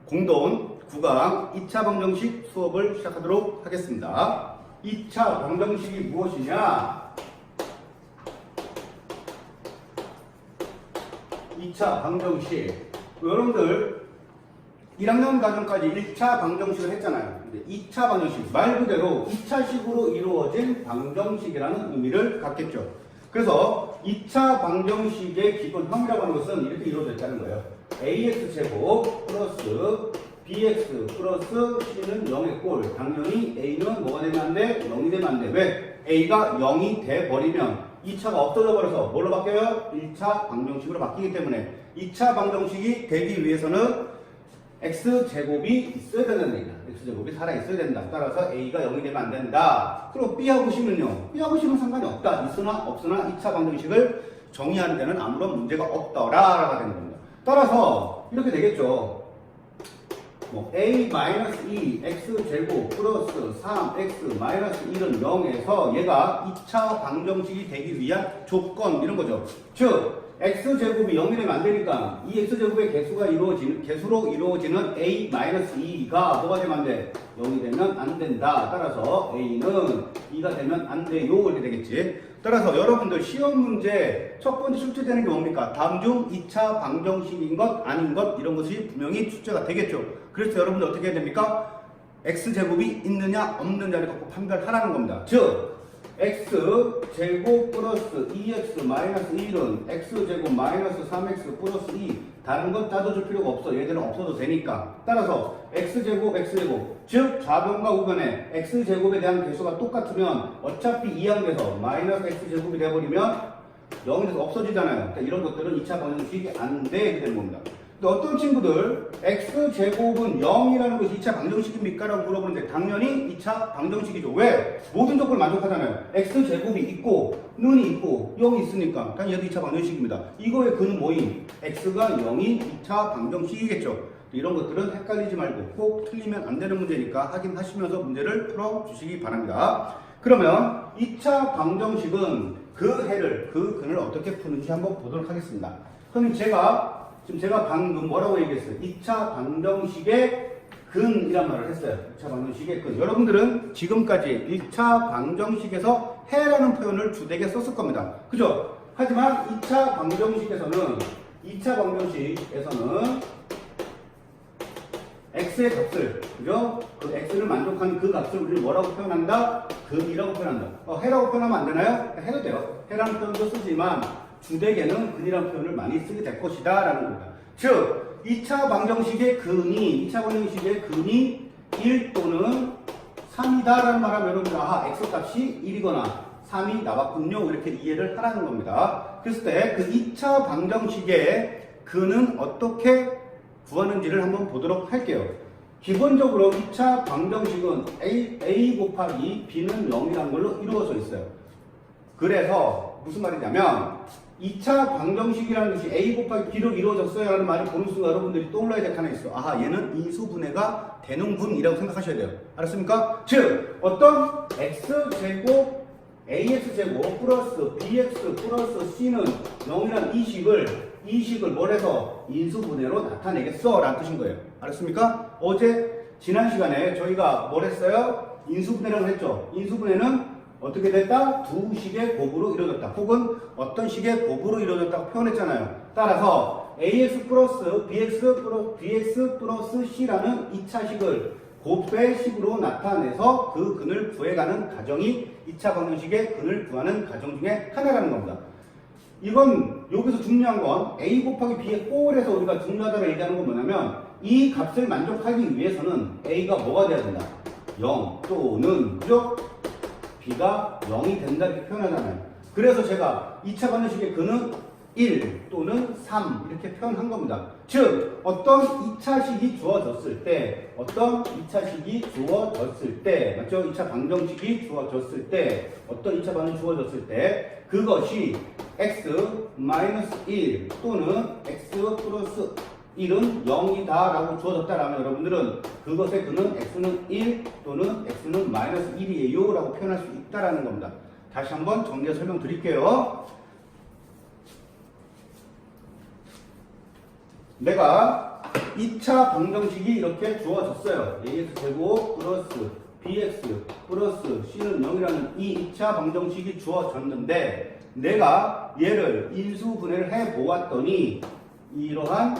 공돈 9강 2차 방정식 수업을 시작하도록 하겠습니다. 2차 방정식이 무엇이냐? 2차 방정식. 여러분들 1학년 과정까지 1차 방정식을 했잖아요. 근데 2차 방정식, 말 그대로 2차식으로 이루어진 방정식이라는 의미를 갖겠죠. 그래서 2차 방정식의 기본형이라고 하는 것은 이렇게 이루어져 있다는 거예요. ax제곱 플러스 bx 플러스 c는 0의 꼴. 당연히 a는 뭐가 되면 안 돼? 0이 되면 안 돼. 왜? a가 0이 돼버리면 2차가 없어져 버려서 뭘로 바뀌어요? 1차 방정식으로 바뀌기 때문에 2차 방정식이 되기 위해서는 x제곱이 있어야 된다는 x제곱이 살아있어야 된다. 따라서 a가 0이 되면 안 된다. 그리고 b하고 c는요? b하고 c는 상관이 없다. 있으나 없으나 2차 방정식을 정의하는 데는 아무런 문제가 없더라라가 되는 겁니다. 따라서 이렇게 되겠죠. 뭐 a-2 x제곱 플러스 3x-1은 0에서 얘가 2차 방정식이 되기 위한 조건 이런 거죠. 즉 x제곱이 0이 되면 안 되니까 이 x제곱의 개수로 이루어지는 a-2가 뭐가 되면 안 돼? 0이 되면 안 된다. 따라서 a는 2가 되면 안 돼요. 이렇게 되겠지. 따라서 여러분들 시험 문제 첫 번째 출제되는 게 뭡니까? 다음 중 2차 방정식인 것 아닌 것 이런 것이 분명히 출제가 되겠죠. 그래서 여러분들 어떻게 해야 됩니까? x제곱이 있느냐 없느냐를 갖고 판별하라는 겁니다. 즉 x제곱 플러스 2x 마이너스 1은 x제곱 마이너스 3x 플러스 2 다른 건 따져줄 필요가 없어. 얘들은 없어도 되니까. 따라서 x제곱 x제곱 즉 좌변과 우변에 x제곱에 대한 개수가 똑같으면 어차피 이항돼서 마이너스 x제곱이 돼버리면 0이 돼서 없어지잖아요. 그러니까 이런 것들은 2차 방정식이 안 되게 되는 겁니다. 근데 어떤 친구들 x제곱은 0이라는 것이 2차 방정식입니까? 라고 물어보는데 당연히 2차 방정식이죠. 왜? 모든 조건을 만족하잖아요. x제곱이 있고 는이 있고 0이 있으니까 당연히 얘도 2차 방정식입니다. 이거의 근은 뭐임? x가 0이 2차 방정식이겠죠. 이런 것들은 헷갈리지 말고 꼭 틀리면 안 되는 문제니까 확인하시면서 문제를 풀어주시기 바랍니다. 그러면 2차 방정식은 그 근을 어떻게 푸는지 한번 보도록 하겠습니다. 그럼 제가 방금 뭐라고 얘기했어요? 2차 방정식의 근이란 말을 했어요. 2차 방정식의 근. 여러분들은 지금까지 1차 방정식에서 해라는 표현을 주되게 썼을 겁니다. 그죠? 하지만 2차 방정식에서는 x의 값을, 그죠? 그 x를 만족하는 그 값을 우리는 뭐라고 표현한다? 근이라고 표현한다. 해라고 표현하면 안 되나요? 해도 돼요. 해라는 표현도 쓰지만 주되게는 근이라는 표현을 많이 쓰게 될 것이다 라는 겁니다. 즉 2차 방정식의 근이 1 또는 3이다 라는 말하면 여러분들 x값이 1이거나 3이 나왔군요 이렇게 이해를 하라는 겁니다. 그랬을 때 그 2차 방정식의 근은 어떻게 구하는지를 한번 보도록 할게요. 기본적으로 2차 방정식은 a 곱하기 b는 0이라는 걸로 이루어져 있어요. 그래서 무슨 말이냐면 2차 방정식이라는 것이 a 곱하기 b로 이루어졌어요 라는 말을 보는 순간 여러분들이 떠올라야 될 게 하나 있어. 얘는 인수분해가 되는군이라고 생각하셔야 돼요. 알았습니까? 즉 어떤 x제곱 ax제곱 플러스 bx 플러스 c는 0이라는 이 식을 뭘 해서 인수분해로 나타내겠어 라는 뜻인 거예요. 알았습니까? 지난 시간에 저희가 뭘 했어요? 인수분해라고 했죠. 인수분해는 어떻게 됐다? 두 식의 곱으로 이루어졌다. 혹은 어떤 식의 곱으로 이루어졌다고 표현했잖아요. 따라서 ax 플러스 bx 플러스 c라는 2차식을 곱의 식으로 나타내서 그 근을 구해가는 과정이 2차 방정식의 근을 구하는 과정 중에 하나라는 겁니다. 이건 여기서 중요한 건 a 곱하기 b의 꼴에서 우리가 중요하다고 얘기하는 건 뭐냐면 이 값을 만족하기 위해서는 a가 뭐가 돼야 된다? 0 또는 그죠? b가 0이 된다 이렇게 표현하잖아요. 그래서 제가 2차 방정식의 근은 1 또는 3 이렇게 표현한 겁니다. 즉 어떤 2차식이 주어졌을 때 맞죠? 2차 방정식이 주어졌을 때 어떤 2차 방정식이 주어졌을 때 그것이 x-1 또는 x 플러스 1은 0이다 라고 주어졌다라면 여러분들은 그것의 근은 x는 1 또는 x는 마이너스 1이에요 라고 표현할 수 있다라는 겁니다. 다시 한번 정리해서 설명드릴게요. 내가 2차 방정식이 이렇게 주어졌어요. ax 제곱 플러스 bx 플러스 c는 0이라는 이 2차 방정식이 주어졌는데 내가 얘를 인수분해를 해 보았더니 이러한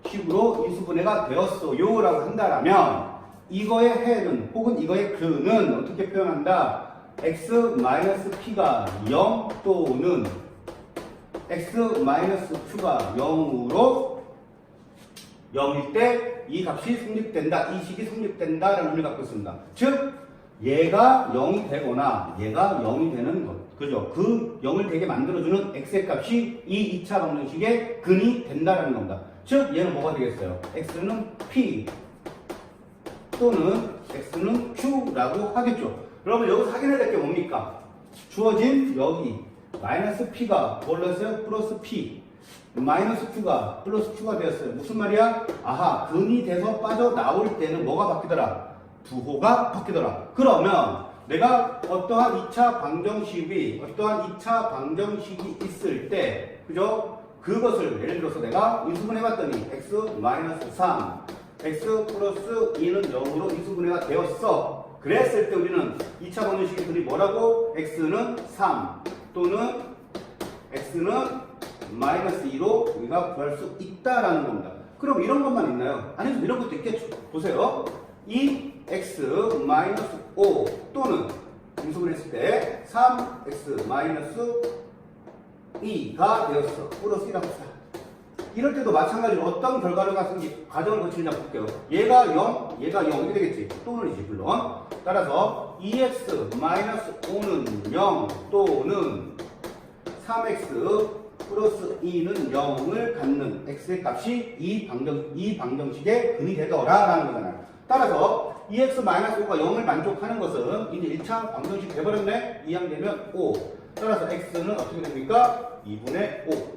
식으로 인수분해가 되었어요 라고 한다라면 이거의 해는 혹은 이거의 그는 어떻게 표현한다? x-p가 0 또는 x-q가 0으로 0일 때 이 값이 성립된다, 이 식이 성립된다라는 의미를 갖고 있습니다. 즉 얘가 0이 되거나 얘가 0이 되는 것, 그죠? 그 0을 되게 만들어주는 x의 값이 이 2차 방정식의 근이 된다라는 겁니다. 즉 얘는 뭐가 되겠어요? x는 p 또는 x는 q라고 하겠죠. 여러분 여기서 확인해야 될 게 뭡니까? 주어진 여기 마이너스 p가 원래서 플러스 p 마이너스 q가 플러스 q가 되었어요. 무슨 말이야? 아하, 근이 돼서 빠져나올 때는 뭐가 바뀌더라? 부호가 바뀌더라. 그러면 내가 어떠한 2차 방정식이 있을 때, 그죠? 그것을 예를 들어서 내가 인수분해해봤더니 x-3, x 플러스 2는 0으로 인수분해가 되었어. 그랬을 때 우리는 2차 방정식의 근이 뭐라고? x는 3 또는 x는 마이너스 2로 우리가 구할 수 있다라는 겁니다. 그럼 이런 것만 있나요? 아니면 이런 것도 있겠죠. 보세요. 이 x 마이너스 5 또는 인수분해했을 때 3x 마이너스 2가 되었어. 플러스 1이라고 합시다. 이럴 때도 마찬가지로 어떤 결과를 과정을 거치느냐 볼게요. 얘가 0, 얘가 0 이렇게 되겠지. 또는이지 물론. 따라서 2x 마이너스 5는 0 또는 3x 플러스 2는 0을 갖는 x의 값이 이 방정식의 근이 되더라라는 거잖아요. 따라서 2x-5가 0을 만족하는 것은 이제 1차 방정식 돼버렸네. 2항 되면 5. 따라서 x는 어떻게 됩니까? 2분의 5.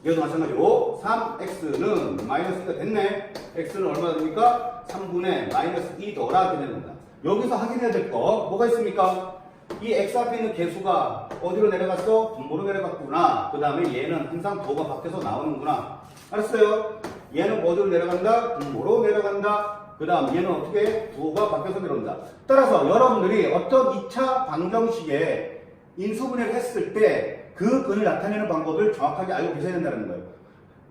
여기도 마찬가지로 3x는 마이너스 2가 됐네. x는 얼마나 됩니까? 3분의 마이너스 2더라 되는 겁니다. 여기서 확인해야 될 거 뭐가 있습니까? 이 x 앞에 있는 개수가 어디로 내려갔어? 분모로 내려갔구나. 그 다음에 얘는 항상 부호가 바뀌어서 나오는구나. 알았어요? 얘는 어디로 내려간다? 분모로 내려간다. 그 다음 얘는 어떻게? 부호가 바뀌어서 내려온다. 따라서 여러분들이 어떤 2차 방정식에 인수분해를 했을 때 그 근을 나타내는 방법을 정확하게 알고 계셔야 된다는 거예요.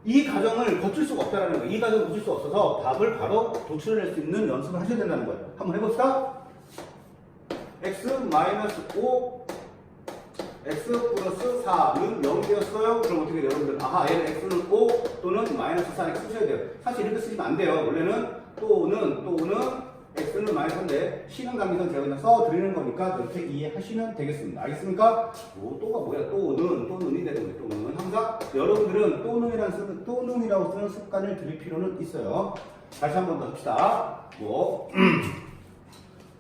이 과정을 거칠 수가 없다는 거예요. 이 과정을 거칠 수 없어서 답을 바로 도출해낼 수 있는 연습을 하셔야 된다는 거예요. 한번 해봅시다. x-5 x 플러스 4는 0이 되었어요. 그럼 어떻게 돼요? 여러분들 아하, 얘는 x는 5 또는 마이너스 4 x 쓰셔야 돼요. 사실 이렇게 쓰시면 안 돼요. 원래는 또는 x는 마이너스 4인데 시간 감기선 제가 그냥 써드리는 거니까 그렇게 이해하시면 되겠습니다. 알겠습니까? 또가 뭐야? 또는이 되는 거예요. 또는 항상 여러분들은 또는이라고 쓰는 습관을 들일 필요는 있어요. 다시 한 번 더 합시다.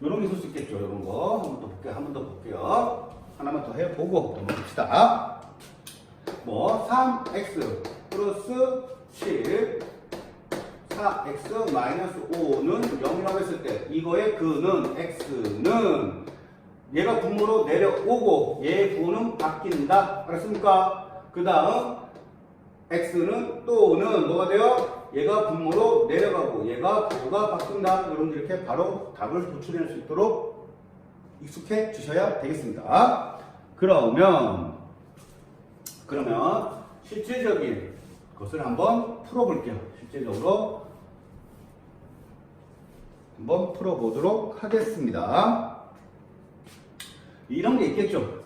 요런 게 있을 수 있겠죠. 요런 거 한 번 더 볼게요. 하나만 더 해보고 넘어갑시다. 3x 플러스 7 4x 마이너스 5는 0이라고 했을 때 이거의 그는 x는 얘가 분모로 내려오고 얘의 부호는 바뀐다. 알았습니까? 그 다음 x는 또는 뭐가 돼요? 얘가 분모로 내려가고 얘가 부호가 바뀐다. 여러분들 이렇게 바로 답을 도출해낼 수 있도록 익숙해 주셔야 되겠습니다. 그러면 실질적인 것을 한번 풀어볼게요. 실질적으로 한번 풀어보도록 하겠습니다. 이런 게 있겠죠.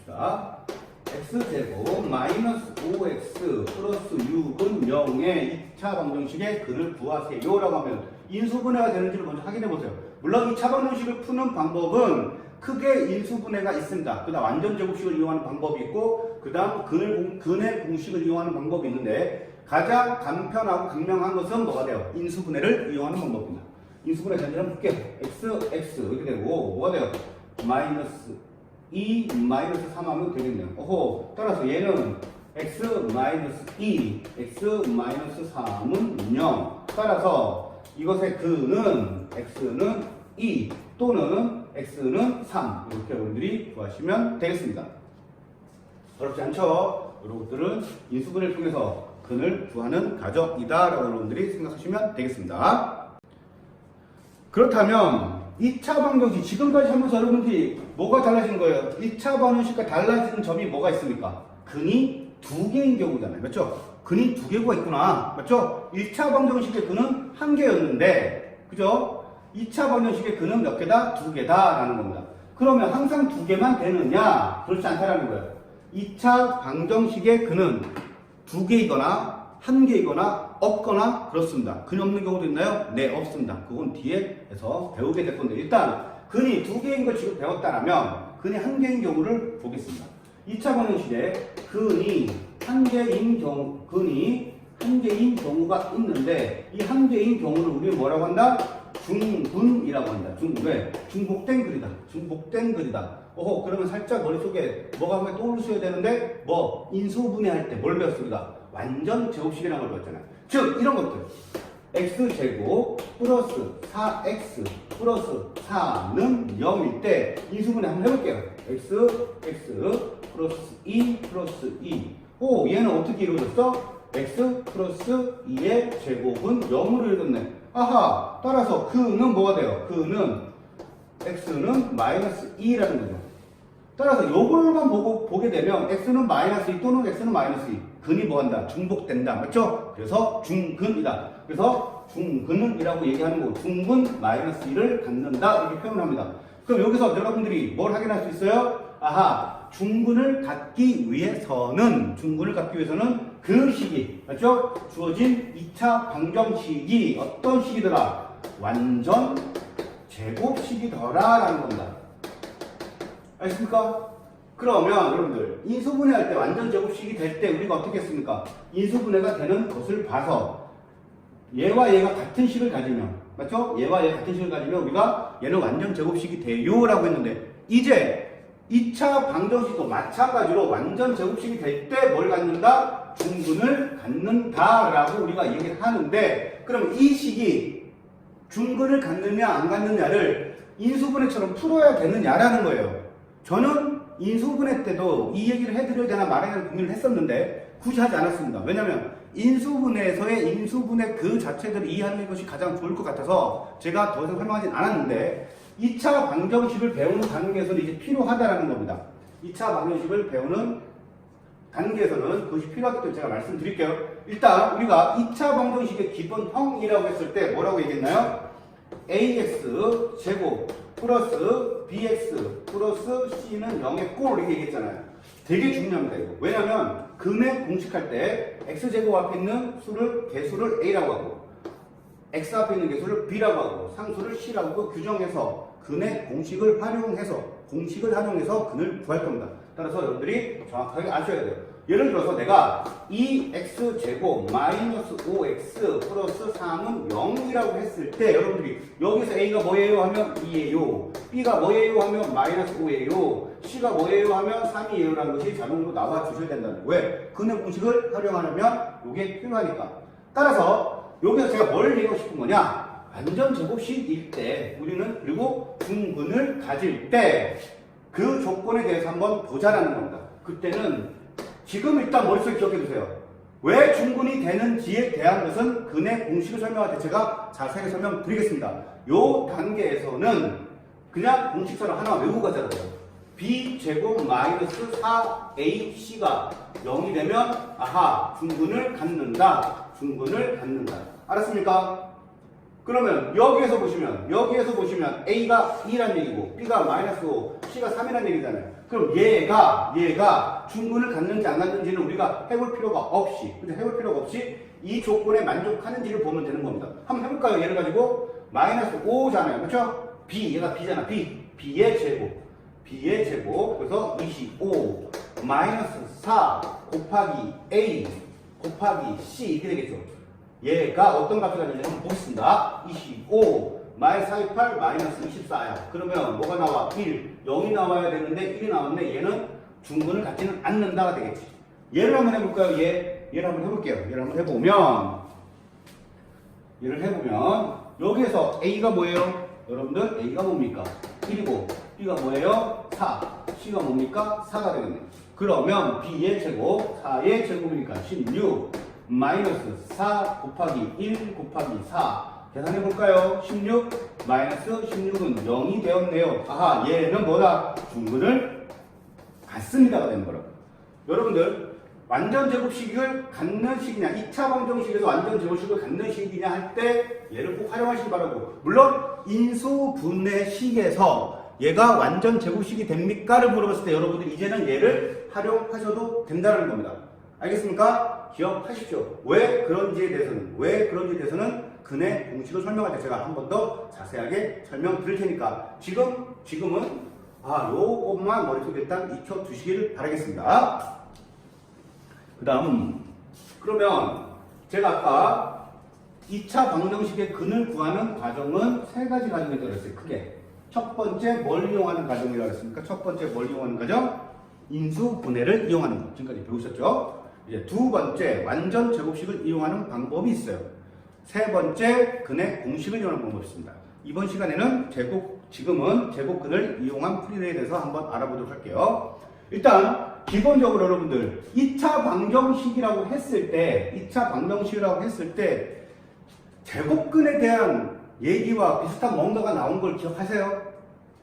자, x제곱 마이너스 5x 플러스 6은 0의 2차 방정식의 근을 구하세요 라고 하면 인수분해가 되는지를 먼저 확인해 보세요. 물론 2차 방정식을 푸는 방법은 크게 인수분해가 있습니다. 그 다음 완전 제곱식을 이용하는 방법이 있고 그 다음 근의 공식을 이용하는 방법이 있는데 가장 간편하고 강명한 것은 뭐가 돼요? 인수분해를 이용하는 방법입니다. 인수분해 전제는 볼게요. x 이렇게 되고 뭐가 돼요? 마이너스 2 마이너스 3 하면 되겠네요. 따라서 얘는 x 마이너스 2 x 마이너스 3은 0. 따라서 이것의 근은 x는 2 또는 x는 3 이렇게 여러분들이 구하시면 되겠습니다. 어렵지 않죠? 이런 것들은 인수분해를 통해서 근을 구하는 과정이다 라고 여러분들이 생각하시면 되겠습니다. 그렇다면 2차 방정식 지금까지 하면서 여러분들이 뭐가 달라진 거예요? 1차 방정식과 달라지는 점이 뭐가 있습니까? 근이 두 개인 경우잖아요. 맞죠? 근이 두 개가 있구나. 맞죠? 1차 방정식의 근은 한 개였는데 그죠? 2차 방정식의 근은 몇 개다? 두 개다 라는 겁니다. 그러면 항상 두 개만 되느냐? 그렇지 않다라는 거예요. 2차 방정식의 근은 두 개이거나 한 개이거나 없거나 그렇습니다. 근이 없는 경우도 있나요? 네, 없습니다. 그건 뒤에서 배우게 될 건데 일단 근이 두 개인 걸 지금 배웠다면 근이 한 개인 경우를 보겠습니다. 2차 방정식에 근이 한 개인 경우가 있는데 이 한 개인 경우를 우리는 뭐라고 한다? 중분이라고 한다. 왜? 중복된 글이다. 중복된 글이다. 오호, 그러면 살짝 머릿속에 뭐가 한번 떠오르셔야 되는데 뭐 인수분해할 때 뭘 배웠습니다? 완전 제곱식이라는 걸 배웠잖아요. 즉 이런 것들 x제곱 플러스 4x 플러스 4는 0일 때 인수분해 한번 해볼게요. x 플러스 2 플러스 2. 오, 얘는 어떻게 이루어졌어? x 플러스 2의 제곱은 0으로 이루어졌네. 아하, 따라서 그는 뭐가 돼요? 그는 x는 마이너스 2라는 거죠. 따라서 요걸만 보게 되면 x는 마이너스 2 또는 x는 마이너스 2. 근이 뭐한다? 중복된다. 맞죠? 그래서 중근이다. 그래서 중근이라고 얘기하는 거고 중근 마이너스 2를 갖는다. 이렇게 표현합니다. 그럼 여기서 여러분들이 뭘 확인할 수 있어요? 아하, 중근을 갖기 위해서는 그 식이 맞죠? 주어진 2차 방정식이 어떤 식이더라? 완전 제곱식이더라 라는 겁니다. 알겠습니까? 그러면 여러분들 인수분해할 때 완전 제곱식이 될 때 우리가 어떻게 했습니까? 인수분해가 되는 것을 봐서 얘와 얘가 같은 식을 가지면 맞죠? 얘와 얘가 같은 식을 가지면 우리가 얘는 완전 제곱식이 돼요 라고 했는데 이제 2차 방정식도 마찬가지로 완전 제곱식이 될 때 뭘 갖는다? 중근을 갖는다 라고 우리가 얘기를 하는데 그럼 이 식이 중근을 갖느냐 안 갖느냐를 인수분해처럼 풀어야 되느냐라는 거예요. 저는 인수분해 때도 이 얘기를 해드려야 되나 말아야 되나 고민을 했었는데 굳이 하지 않았습니다. 왜냐하면 인수분해에서의 인수분해 그 자체들을 이해하는 것이 가장 좋을 것 같아서 제가 더 이상 설명하진 않았는데 2차 방정식을 배우는 단계에서는 이제 필요하다라는 겁니다. 2차 방정식을 배우는 단계에서는 그것이 필요하기 때문에 제가 말씀드릴게요. 일단 우리가 2차 방정식의 기본형이라고 했을 때 뭐라고 얘기했나요? ax 제곱 플러스 bx 플러스 c는 0의 꼴 이렇게 얘기했잖아요. 되게 중요합니다 이거. 왜냐면 근의 공식할 때 x제곱 앞에 있는 수를 개수를 a라고 하고 x 앞에 있는 개수를 b라고 하고 상수를 c라고 하고 규정해서 근의 공식을 활용해서 근을 구할 겁니다. 따라서 여러분들이 정확하게 아셔야 돼요. 예를 들어서 내가 2x제곱 마이너스 5x 플러스 3은 0이라고 했을 때 여러분들이 여기서 a가 뭐예요 하면 2예요, b가 뭐예요 하면 마이너스 5예요, c가 뭐예요 하면 3이에요 라는 것이 자동으로 나와 주셔야 된다는 거예요. 왜? 근의 공식을 활용하려면 이게 필요하니까. 따라서 여기서 제가 뭘 얘기하고 싶은 거냐, 완전 제곱식일 때 우리는 그리고 중근을 가질 때 그 조건에 대해서 한번 보자라는 겁니다. 그때는 지금 일단 머릿속에 기억해 두세요. 왜 중근이 되는지에 대한 것은 근의 공식을 설명할 때 제가 자세하게 설명드리겠습니다. 요 단계에서는 그냥 공식처럼 하나 외우고 가자고요. b제곱 마이너스 4ac가 0이 되면 아하, 중근을 갖는다. 알았습니까? 그러면 여기에서 보시면 a가 2란 얘기고 b가 마이너스 5, c가 3이란 얘기잖아요. 그럼 얘가 중근을 갖는지 안 갖는지는 우리가 해볼 필요가 없이 이 조건에 만족하는지를 보면 되는 겁니다. 한번 해볼까요? 얘를 가지고 마이너스 5잖아요. 그렇죠? 얘가 b잖아. b의 제곱 그래서 25 마이너스 4 곱하기 a 곱하기 c 이렇게 되겠죠. 얘가 어떤 값이 가지는지 한번 보겠습니다. 25 마이너스 428 마이너스 24야. 그러면 뭐가 나와? 1, 0이 나와야 되는데 1이 나왔네. 얘는 중근을 갖지는 않는다가 되겠지. 얘를 한번 해볼까요? 얘를 한번 해볼게요. 얘를 해보면 여기에서 a가 뭐예요? 여러분들 a가 뭡니까? 1이고 b가 뭐예요? 4, c가 뭡니까? 4가 되겠네. 그러면 b의 제곱 4의 제곱이니까 16 마이너스 4 곱하기 1 곱하기 4 계산해 볼까요? 16 마이너스 16은 0이 되었네요. 아하, 얘는 뭐다? 중근을 갖습니다가 되는 거라고. 여러분들 완전 제곱식을 갖는 식이냐 2차 방정식에서 완전 제곱식을 갖는 식이냐 할 때 얘를 꼭 활용하시기 바라고. 물론 인수분해식에서 얘가 완전 제곱식이 됩니까?를 물어봤을 때 여러분들 이제는 얘를 활용하셔도 된다는 겁니다. 알겠습니까? 기억하십시오. 왜 그런지에 대해서는 근의 공식을 설명할 때 제가 한 번 더 자세하게 설명드릴 테니까 지금은 요것만 머릿속에 일단 익혀두시길 바라겠습니다. 그 다음 그러면 제가 아까 2차 방정식의 근을 구하는 과정은 세 가지 과정이라고 했어요. 크게 첫 번째 뭘 이용하는 과정이라고 했습니까? 첫 번째 뭘 이용하는 과정? 인수분해를 이용하는 것. 지금까지 배우셨죠? 이제 두 번째 완전 제곱식을 이용하는 방법이 있어요. 세 번째 근의 공식을 이용하는 방법이 있습니다. 이번 시간에는 지금은 제곱근을 이용한 풀이에 대해서 한번 알아보도록 할게요. 일단 기본적으로 여러분들 2차 방정식이라고 했을 때 제곱근에 대한 얘기와 비슷한 뭔가가 나온 걸 기억하세요?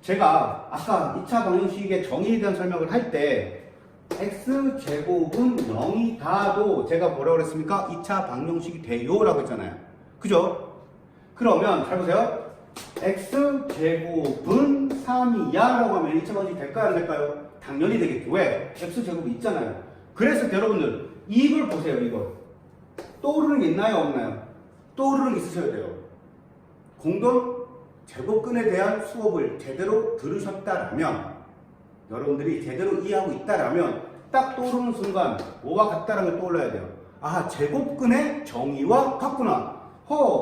제가 아까 2차 방정식의 정의에 대한 설명을 할 때 x제곱은 0이다도 제가 뭐라고 그랬습니까? 2차 방정식이 돼요 라고 했잖아요. 그죠? 그러면 잘 보세요. x제곱은 3이야 라고 하면 2차 방정식이 될까요? 안 될까요? 당연히 되겠죠. 왜? x제곱이 있잖아요. 그래서 여러분들 이걸 보세요. 이걸 떠오르는 게 있나요? 없나요? 떠오르는 게 있으셔야 돼요. 공동 제곱근에 대한 수업을 제대로 들으셨다라면 여러분들이 제대로 이해하고 있다라면 딱 떠오르는 순간 뭐가 같다라는 게 떠올라야 돼요. 아, 제곱근의 정의와 같구나.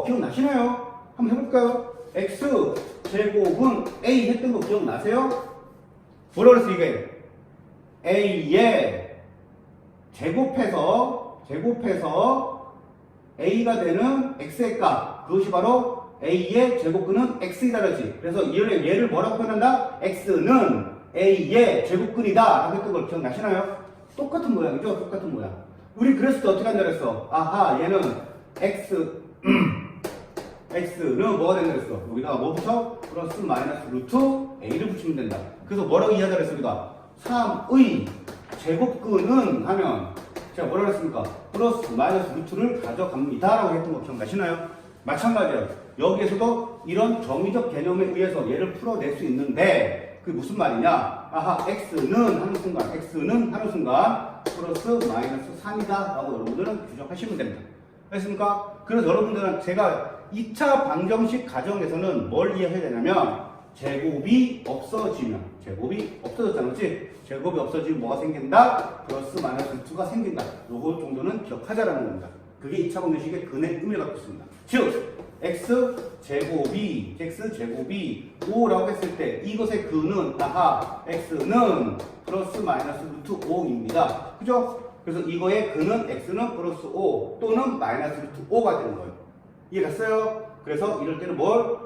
기억나시나요? 한번 해볼까요? x제곱은 a 했던 거 기억나세요? 뭐라 그랬어 이게? a에 제곱해서 a가 되는 x의 값, 그것이 바로 a의 제곱근은 x이다 그러지. 그래서 얘를 뭐라고 표현한다? x는 a의 제곱근이다 라고 했던 걸 기억나시나요? 똑같은 모양이죠? 똑같은 모양. 우리 그랬을 때 어떻게 한다 그랬어? 아하, 얘는 x는 뭐가 된다 그랬어? 여기다가 뭐 붙여? 플러스 마이너스 루트 a를 붙이면 된다. 그래서 뭐라고 이해하자 그랬어? 우리가 3의 제곱근은 하면 제가 뭐라고 했습니까? 플러스 마이너스 루트를 가져갑니다 라고 했던 거 기억나시나요? 마찬가지예요. 여기에서도 이런 정의적 개념에 의해서 얘를 풀어낼 수 있는데 그게 무슨 말이냐? 아하, x는 하는 순간 플러스 마이너스 3이다 라고 여러분들은 규정하시면 됩니다. 알겠습니까? 그래서 여러분들은 제가 2차 방정식 가정에서는 뭘 이해해야 되냐면 제곱이 없어졌잖아, 그렇지? 제곱이 없어지면 뭐가 생긴다? 플러스 마이너스 루트가 생긴다. 요거 정도는 기억하자라는 겁니다. 그게 2차 방정식의 근의 의미를 갖고 있습니다. 즉 x제곱이 5라고 했을 때 이것의 근은 x는 플러스 마이너스 루트 5입니다. 그죠? 그래서 이거의 근은 x는 플러스 5 또는 마이너스 루트 5가 되는 거예요. 이해갔어요? 그래서 이럴 때는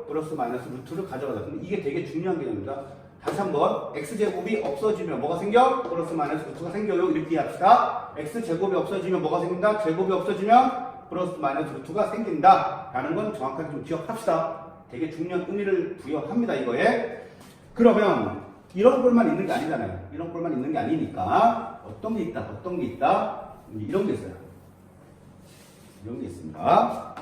플러스 마이너스 루트를 가져가자. 근데 이게 되게 중요한 개념입니다. 다시 한번 x제곱이 없어지면 뭐가 생겨? 플러스 마이너스 루트가 생겨요. 이렇게 이해합시다. x제곱이 없어지면 뭐가 생긴다? 제곱이 없어지면 플러스 마이너스 루트가 생긴다 라는 건 정확하게 좀 기억합시다. 되게 중요한 의미를 부여합니다 이거에. 그러면 이런 꼴만 있는 게 아니잖아요. 이런 꼴만 있는 게 아니니까 어떤 게 있다 이런 게 있어요. 이런 게 있습니다.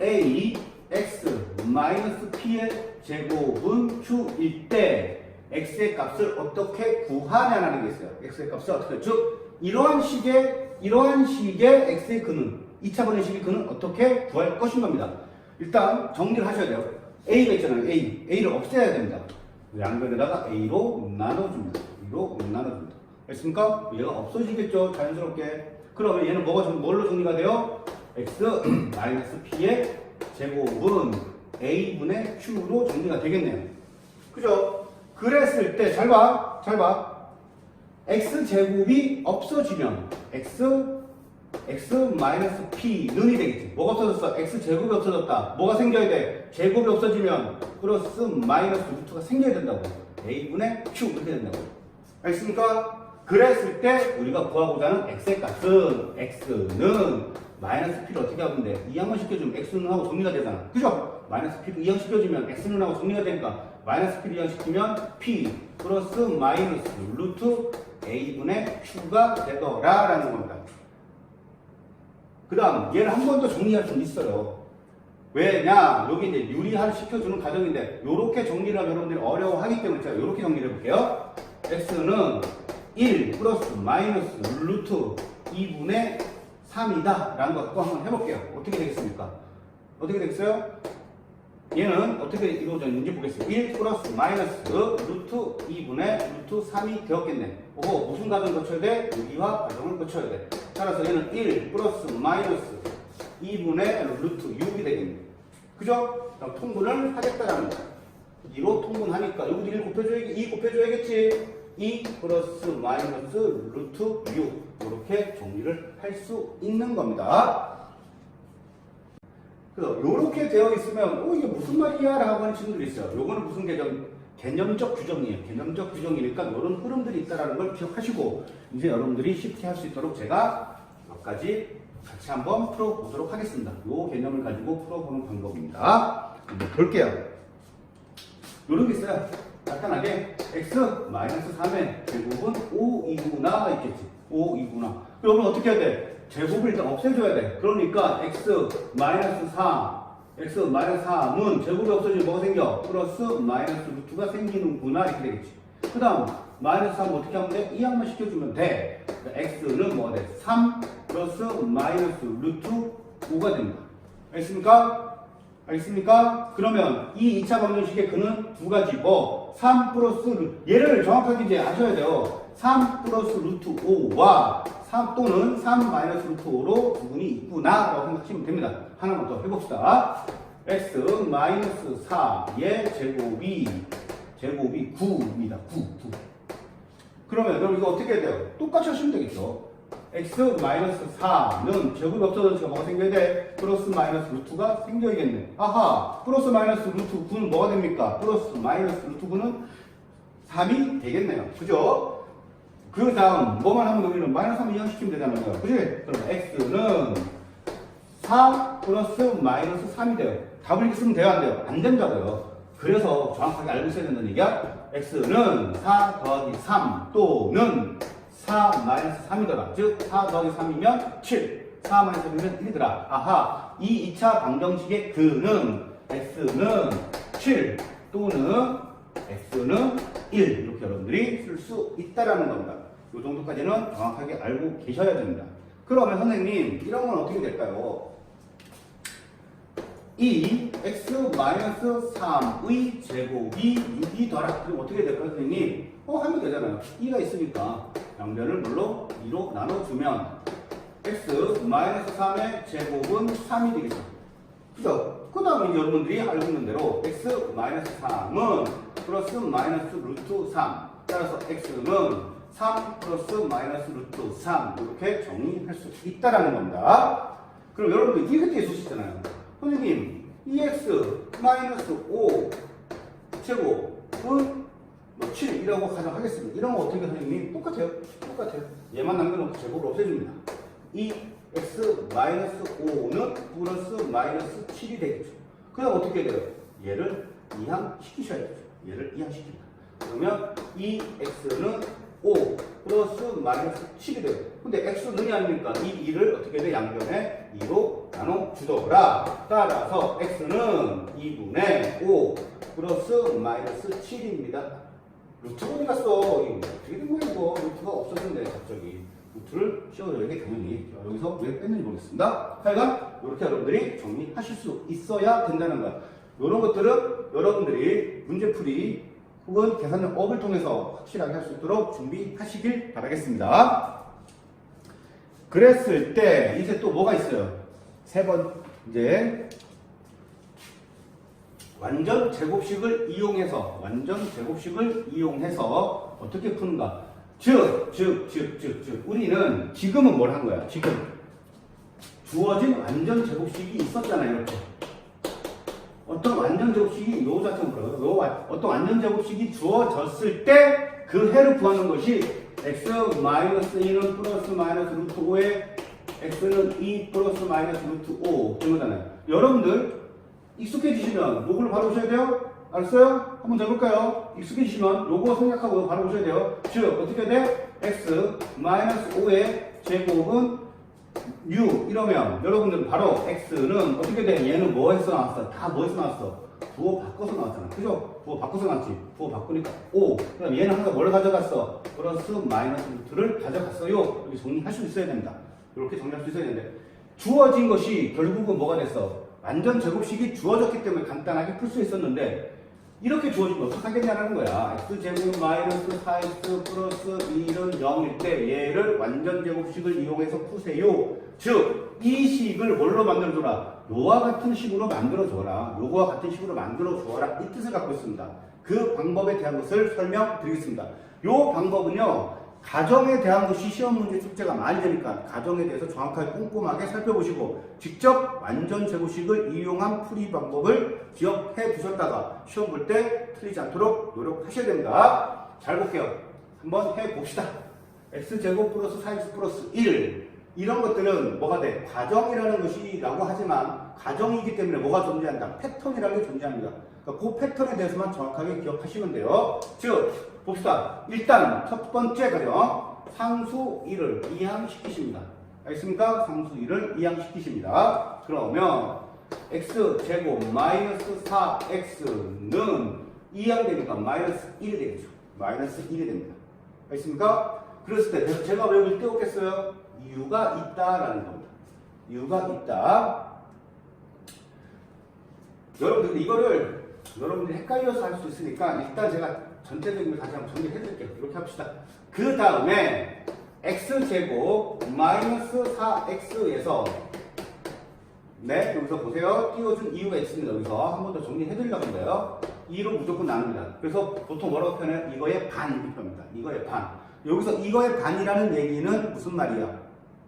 a x 마이너스 p의 제곱은 q일 때 x의 값을 어떻게 구하냐라는 게 있어요. x의 값을 어떻게, 즉 이러한 식의 x의 근은 2차 방정식의 근은 어떻게 구할 것인 겁니다. 일단 정리를 하셔야 돼요. a가 있잖아요. a를 없애야 됩니다. 양변에다가 a로 나눠줍니다. 됐습니까? 얘가 없어지겠죠, 자연스럽게. 그러면 얘는 뭘로 정리가 돼요? x 마이너스 p의 제곱은 a분의 q로 정리가 되겠네요. 그죠? 그랬을 때 잘 봐. x제곱이 없어지면 x 마이너스 p는이 되겠지. 뭐가 없어졌어? x제곱이 없어졌다. 뭐가 생겨야 돼? 제곱이 없어지면 플러스 마이너스 루트가 생겨야 된다고. a분의 q 이렇게 된다고. 알겠습니까? 그랬을 때 우리가 구하고자 하는 x의 값은 x는 마이너스 p를 어떻게 하면 돼? 이항만 시켜주면 x는 하고 정리가 되잖아. 그죠? 마이너스 p를 이항 시켜주면 x는 하고 정리가 되니까 마이너스 p를 이항 시키면 p 플러스 마이너스 루트 a분의 q가 되더라라는 겁니다. 그 다음 얘를 한 번 더 정리할 수 있어요. 왜냐? 여기 이제 유리화를 시켜주는 과정인데 요렇게 정리를 하면 여러분들이 어려워하기 때문에 제가 요렇게 정리를 해볼게요. x는 1 플러스 마이너스 루트 2분의 3이다 라는 거 갖고 한번 해볼게요. 어떻게 되겠습니까? 어떻게 되겠어요? 얘는 어떻게 이루어졌는지 보겠습니다. 1 플러스 마이너스 루트 2분의 루트 3이 되었겠네. 오호, 무슨 과정을 거쳐야 돼? 유리화 과정을 거쳐야 돼. 따라서 얘는 1 플러스 마이너스 2분의 루트 6이 되겠네. 그죠? 그럼 통분을 하겠다라는 거야. 2로 통분하니까 여기도 1 곱해줘야겠지. 2 곱해줘야겠지. 2 플러스 마이너스 루트 6 이렇게 정리를 할 수 있는 겁니다. 그래서 이렇게 되어 있으면 이게 무슨 말이야? 라고 하는 친구들이 있어요. 요거는 무슨 개념적 규정이에요. 개념적 규정이니까 이런 흐름들이 있다는 걸 기억하시고 이제 여러분들이 쉽게 할 수 있도록 제가 몇 가지 같이 한번 풀어보도록 하겠습니다. 이 개념을 가지고 풀어보는 방법입니다. 한번 볼게요. 이런 게 있어요. 간단하게 x-3의 제곱은 5이구나 있겠지. 5이구나. 그러면 어떻게 해야 돼? 제곱을 일단 없애줘야 돼. 그러니까 x-3은 제곱이 없어지면 뭐가 생겨? 플러스 마이너스 루트가 생기는구나 이렇게 되겠지. 그 다음 마이너스 3 어떻게 하면 돼? 이 항만 시켜주면 돼. x는 뭐가 돼? 3 플러스 마이너스 루트 5가 됩니다. 알겠습니까? 알겠습니까? 그러면 이 2차 방정식의 근은 두 가지 3 플러스 얘를 정확하게 이제 아셔야 돼요. 3 플러스 루트 5와 3 또는 3 마이너스 루트 5로 부분이 있구나 라고 생각하시면 됩니다. 하나만 더 해봅시다. x 마이너스 4의 제곱이 9입니다. 9. 그러면 여러분 이거 어떻게 해야 돼요? 똑같이 하시면 되겠죠. x-4는 제곱이 없어졌으니까 뭐가 생겨야 돼? 플러스 마이너스 루트가 생겨야겠네. 아하, 플러스 마이너스 루트 9는 뭐가 됩니까? 플러스 마이너스 루트 9는 3이 되겠네요. 그죠? 그 다음 뭐만 하면 여기는 마이너스 3 이항시키면 되잖아요. 그지? 그럼 x는 4 플러스 마이너스 3이 돼요. 답을 이렇게 쓰면 돼요? 안 돼요? 안 된다고요. 그래서 정확하게 알고 있어야 된다는 얘기야. x는 4 더하기 3 또는 4 마이너스 3이더라. 즉 4 더하기 3이면 7, 4 마이너스 3이면 1이더라. 아하, 이 2차 방정식의 근은 x는 7 또는 x는 1 이렇게 여러분들이 쓸 수 있다라는 겁니다. 이 정도까지는 정확하게 알고 계셔야 됩니다. 그러면 선생님 이런 건 어떻게 될까요? 이 x-3의 제곱이 6이더라. 그럼 어떻게 될까요, 선생님? 하면 되잖아요. 2가 있으니까 양변을 물로 2로 나눠주면 x-3의 제곱은 3이 되겠죠. 그죠? 그 다음에 여러분들이 알고 있는 대로 x-3은 플러스 마이너스 루트 3. 따라서 x는 3 플러스 마이너스 루트 3. 이렇게 정리할 수 있다라는 겁니다. 그럼 여러분들 이렇게 있으시잖아요. 선생님, 2x 마이너스 5 제곱은 7이라고 가정하겠습니다. 이런 거 어떻게 선생님? 똑같아요. 얘만 남겨놓고 제곱을 없애줍니다. 이 x 마이너스 5는 플러스 마이너스 7이 되겠죠. 그럼 어떻게 돼요? 얘를 이항시키셔야죠. 얘를 이항시킵니다. 그러면 이 x는 5 플러스 마이너스 7이 돼요. 근데 x는이 아닙니까? 이 2를 어떻게 돼? 양변에 2로 나눠주더라. 따라서 x는 2분의 5 플러스 마이너스 7입니다. 루트가 어디 갔어? 이거 어떻게 된 거야 이거? 루트가 없어졌네 갑자기. 루트를 씌워줘야 게 당연히. 여기서 왜 뺐는지 모르겠습니다. 하여간 이렇게 여러분들이 정리하실 수 있어야 된다는 거야. 이런 것들은 여러분들이 문제풀이 혹은 계산력 업을 통해서 확실하게 할 수 있도록 준비하시길 바라겠습니다. 그랬을 때 이제 또 뭐가 있어요? 세 번째 완전 제곱식을 이용해서 어떻게 푸는가? 즉 우리는 지금은 뭘 한 거야? 지금 주어진 완전 제곱식이 있었잖아요. 이렇게 어떤 완전 제곱식이 요 자체로 어떤 완전 제곱식이 주어졌을 때 그 해를 구하는 것이 x 마이너스 2는 플러스 마이너스 루트 5에 x는 2 플러스 마이너스 루트 5 된 거잖아요. 여러분들 익숙해지시면 요걸 바로 오셔야 돼요. 알았어요? 한번 더 해볼까요? 익숙해지시면 요거 생각하고 바로 오셔야 돼요. 즉 어떻게 돼? x 마이너스 5의 제곱은 u 이러면 여러분들은 바로 x는 어떻게 돼? 얘는 뭐에서 나왔어? 다 뭐에서 나왔어? 부호 바꿔서 나왔잖아. 그죠? 부호 바꿔서 나왔지. 부호 바꾸니까 5. 그럼 얘는 항상 뭘 가져갔어? 플러스 마이너스 루트를 가져갔어요. 이렇게 정리할 수 있어야 됩니다. 이렇게 정리할 수 있어야 되는데 주어진 것이 결국은 뭐가 됐어? 완전 제곱식이 주어졌기 때문에 간단하게 풀 수 있었는데 이렇게 주어지면 어떡하겠냐는 거야. x제곱 마이너스 4x 플러스 2는 0일 때 얘를 완전 제곱식을 이용해서 푸세요. 즉, 이 식을 뭘로 만들어줘라? 요와 같은 식으로 만들어줘라. 요거와 같은 식으로 만들어줘라. 이 뜻을 갖고 있습니다. 그 방법에 대한 것을 설명드리겠습니다. 요 방법은요. 가정에 대한 것이 시험 문제 숙제가 많이 되니까 가정에 대해서 정확하게 꼼꼼하게 살펴보시고 직접 완전 제곱식을 이용한 풀이 방법을 기억해 두셨다가 시험 볼 때 틀리지 않도록 노력하셔야 됩니다. 잘 볼게요. 한번 해봅시다. x제곱 플러스 4x 플러스 1 이런 것들은 뭐가 돼? 가정이라는 것이라고 하지만 가정이기 때문에 뭐가 존재한다? 패턴이라는 게 존재합니다. 그러니까 그 패턴에 대해서만 정확하게 기억하시면 돼요. 즉 봅시다. 일단 첫 번째 가정 상수 1을 이항시키십니다. 알겠습니까? 상수 1을 이항시키십니다. 그러면 x제곱 마이너스 4x는 이항되니까 마이너스 1이 되겠죠. 마이너스 1이 됩니다. 알겠습니까? 그랬을 때 제가 왜 여기 떼었겠어요? 이유가 있다라는 겁니다. 이유가 있다. 여러분들 이거를 여러분들이 헷갈려서 할 수 있으니까 일단 제가 전체적인 걸 다시 한번 정리해 드릴게요. 이렇게 합시다. 그 다음에 x제곱 마이너스 4x에서 네, 여기서 보세요. 띄워준 이유가 있습니다. 여기서 한 번 더 정리해 드리려고 합니다. 2로 무조건 나눕니다. 그래서 보통 뭐라고 표현해요? 이거의 반 이렇게 표현합니다. 이거의 반. 여기서 이거의 반이라는 얘기는 무슨 말이야?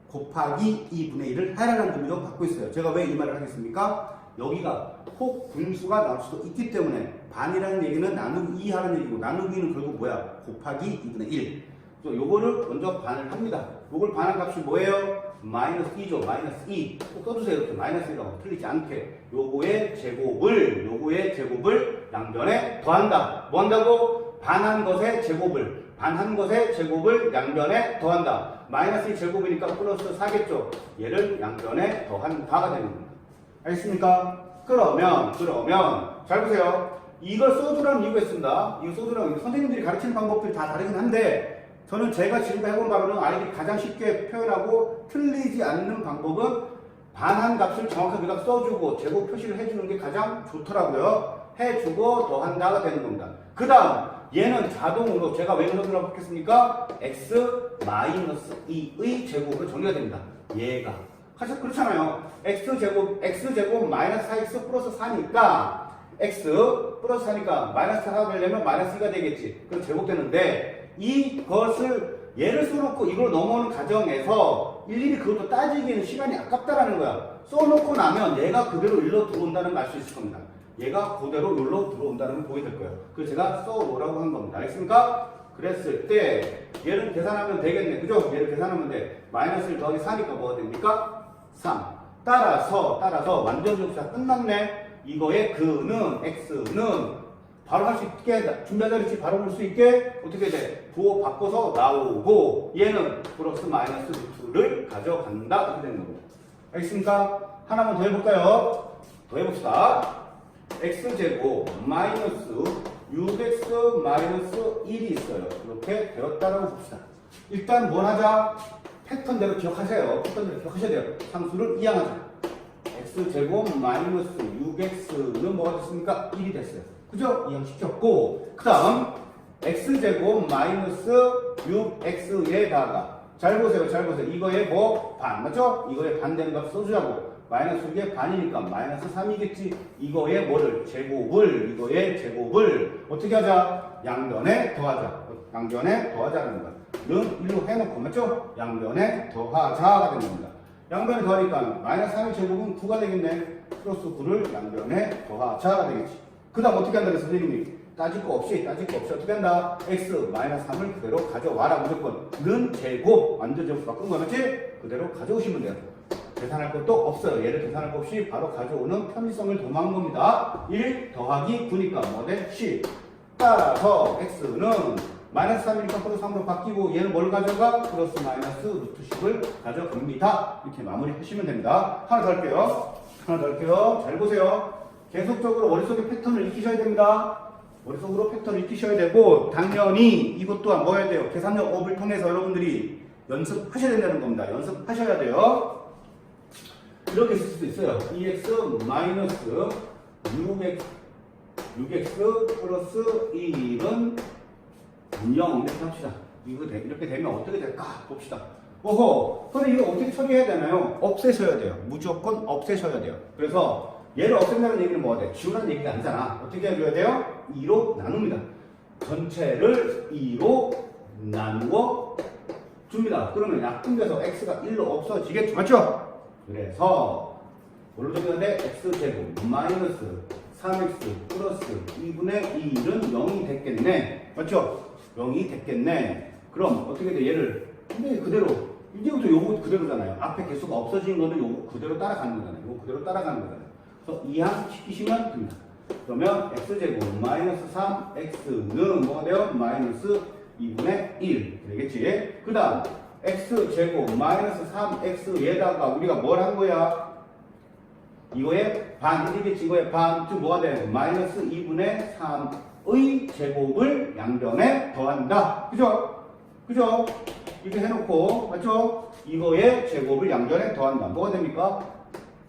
곱하기 2분의 1을 하라는 의미로 받고 있어요. 제가 왜 이 말을 하겠습니까? 여기가 혹 분수가 나올 수도 있기 때문에 반이라는 얘기는 나누기 2 하는 얘기고 나누기는 결국 뭐야? 곱하기 2분의 1. 요거를 먼저 반을 합니다. 요걸 반한 값이 뭐예요? 마이너스 2죠. 마이너스 2. 꼭 써주세요. 이렇게 마이너스 2라고 틀리지 않게. 요거의 제곱을 양변에 더한다. 뭐 한다고? 반한 것의 제곱을 양변에 더한다. 마이너스 2 제곱이니까 플러스 4겠죠. 얘를 양변에 더한다가 되는 겁니다. 알겠습니까? 그러면 잘 보세요. 이걸 써주라는 이유가 있습니다. 이거 써주라는 선생님들이 가르치는 방법들이 다 다르긴 한데 저는 제가 지금까지 해본 바로는 아이들이 가장 쉽게 표현하고 틀리지 않는 방법은 반한 값을 정확하게 여기다 써주고 제곱 표시를 해주는 게 가장 좋더라고요. 해주고 더한다가 되는 겁니다. 그 다음 얘는 자동으로 제가 왜 써주라고 했겠습니까? x-2의 제곱으로 정리가 됩니다. 얘가 그렇잖아요. x제곱 마이너스 4x 플러스 4니까 x 플러스 4니까 마이너스 4가 되려면 마이너스 2가 되겠지. 그럼 제곱되는데 이것을 얘를 써놓고 이걸 넘어오는 과정에서 일일이 그것도 따지기에는 시간이 아깝다라는 거야. 써놓고 나면 얘가 그대로 일로 들어온다는 걸 알 수 있을 겁니다. 얘가 그대로 일로 들어온다는 걸 보게 될 거예요. 그래서 제가 써놓으라고 한 겁니다. 알겠습니까? 그랬을 때 얘를 계산하면 되겠네. 그죠? 얘를 계산하면 돼. 마이너스 1 더하기 4니까 뭐가 됩니까? 3. 따라서 완전 접수가 끝났네. 이거의 그는 x는 바로 할 수 있게 준비하자리치 바로 볼 수 있게 어떻게 돼? 부호 바꿔서 나오고 얘는 플러스 마이너스 루트를 가져간다 이렇게 되는 겁니다. 알겠습니까? 하나만 더 해볼까요? 더 해봅시다. x제곱 마이너스 6x 마이너스 1이 있어요. 이렇게 되었다라고 봅시다. 일단 뭘 하자? 패턴대로 기억하세요. 패턴대로 기억하셔야 돼요. 상수를 이항하자. x제곱 마이너스 6x는 뭐가 됐습니까? 1이 됐어요. 그죠? 이항시켰고 그 다음 x제곱 마이너스 6x에다가 잘 보세요. 이거의 뭐 반 맞죠? 이거의 반 되는 값 써주자고. 마이너스 6의 반이니까 마이너스 3이겠지. 이거의 뭐를? 이거의 제곱을 어떻게 하자? 양변에 더하자는 거야. 는 1로 해놓고 맞죠? 양변에 더하자가 되는 겁니다. 양변에 더하니까 마이너스 3의 제곱은 9가 되겠네. 플러스 9를 양변에 더하자가 되겠지. 그 다음 어떻게 한다 그랬어 선생님이? 따질 거 없이 어떻게 한다? x 마이너스 3을 그대로 가져와라. 무조건 는 제곱 완전 제곱 바꾼 거 맞지? 그대로 가져오시면 돼요. 계산할 것도 없어요. 얘를 계산할 것 없이 바로 가져오는 편의성을 도모한 겁니다. 1 더하기 9니까 뭐 돼? 10. 따라서 x는 마이너스 3이니까 플러스 3으로 바뀌고 얘는 뭘 가져가? 플러스 마이너스 루트 10을 가져갑니다. 이렇게 마무리 하시면 됩니다. 하나 더 할게요. 잘 보세요. 계속적으로 머릿속에 패턴을 익히셔야 됩니다. 머릿속으로 패턴을 익히셔야 되고 당연히 이것 또한 뭐 해야 돼요? 계산력 업을 통해서 여러분들이 연습하셔야 된다는 겁니다. 연습하셔야 돼요. 이렇게 쓸 수도 있어요. 2x 마이너스 6x 플러스 1은 0 이렇게 합시다. 이렇게 되면 어떻게 될까 봅시다. 오호, 근데 이거 어떻게 처리해야 되나요? 없애셔야 돼요. 무조건 없애셔야 돼요. 그래서 얘를 없앤다는 얘기는 뭐가 돼? 지우라는 얘기가 아니잖아. 어떻게 해줘야 돼요? 2로 나눕니다. 전체를 2로 나누어 줍니다. 그러면 약분돼서 x가 1로 없어지겠죠. 맞죠? 그래서 뭘로 적용하는데 x제곱 마이너스 3x 플러스 2분의 2는 0이 됐겠네. 맞죠? 0이 됐겠네. 그럼 어떻게 돼? 얘를 근데 그대로 이제부터 요거 그대로잖아요. 앞에 개수가 없어진 거는 요거 그대로 따라가는 거잖아요. 요거 그대로 따라가는 거잖아요. 그래서 이항 시키시면 됩니다. 그러면 x제곱 마이너스 3x는 뭐가 돼요? 마이너스 2분의 1 되겠지? 그 다음 x제곱 마이너스 3x에다가 우리가 뭘 한 거야? 이거의 반이겠지. 이거의 반 즉 뭐가 돼? 마이너스 2분의 3의 제곱을 양변에 더한다. 그죠? 이렇게 해놓고 맞죠? 이거의 제곱을 양변에 더한다. 뭐가 됩니까?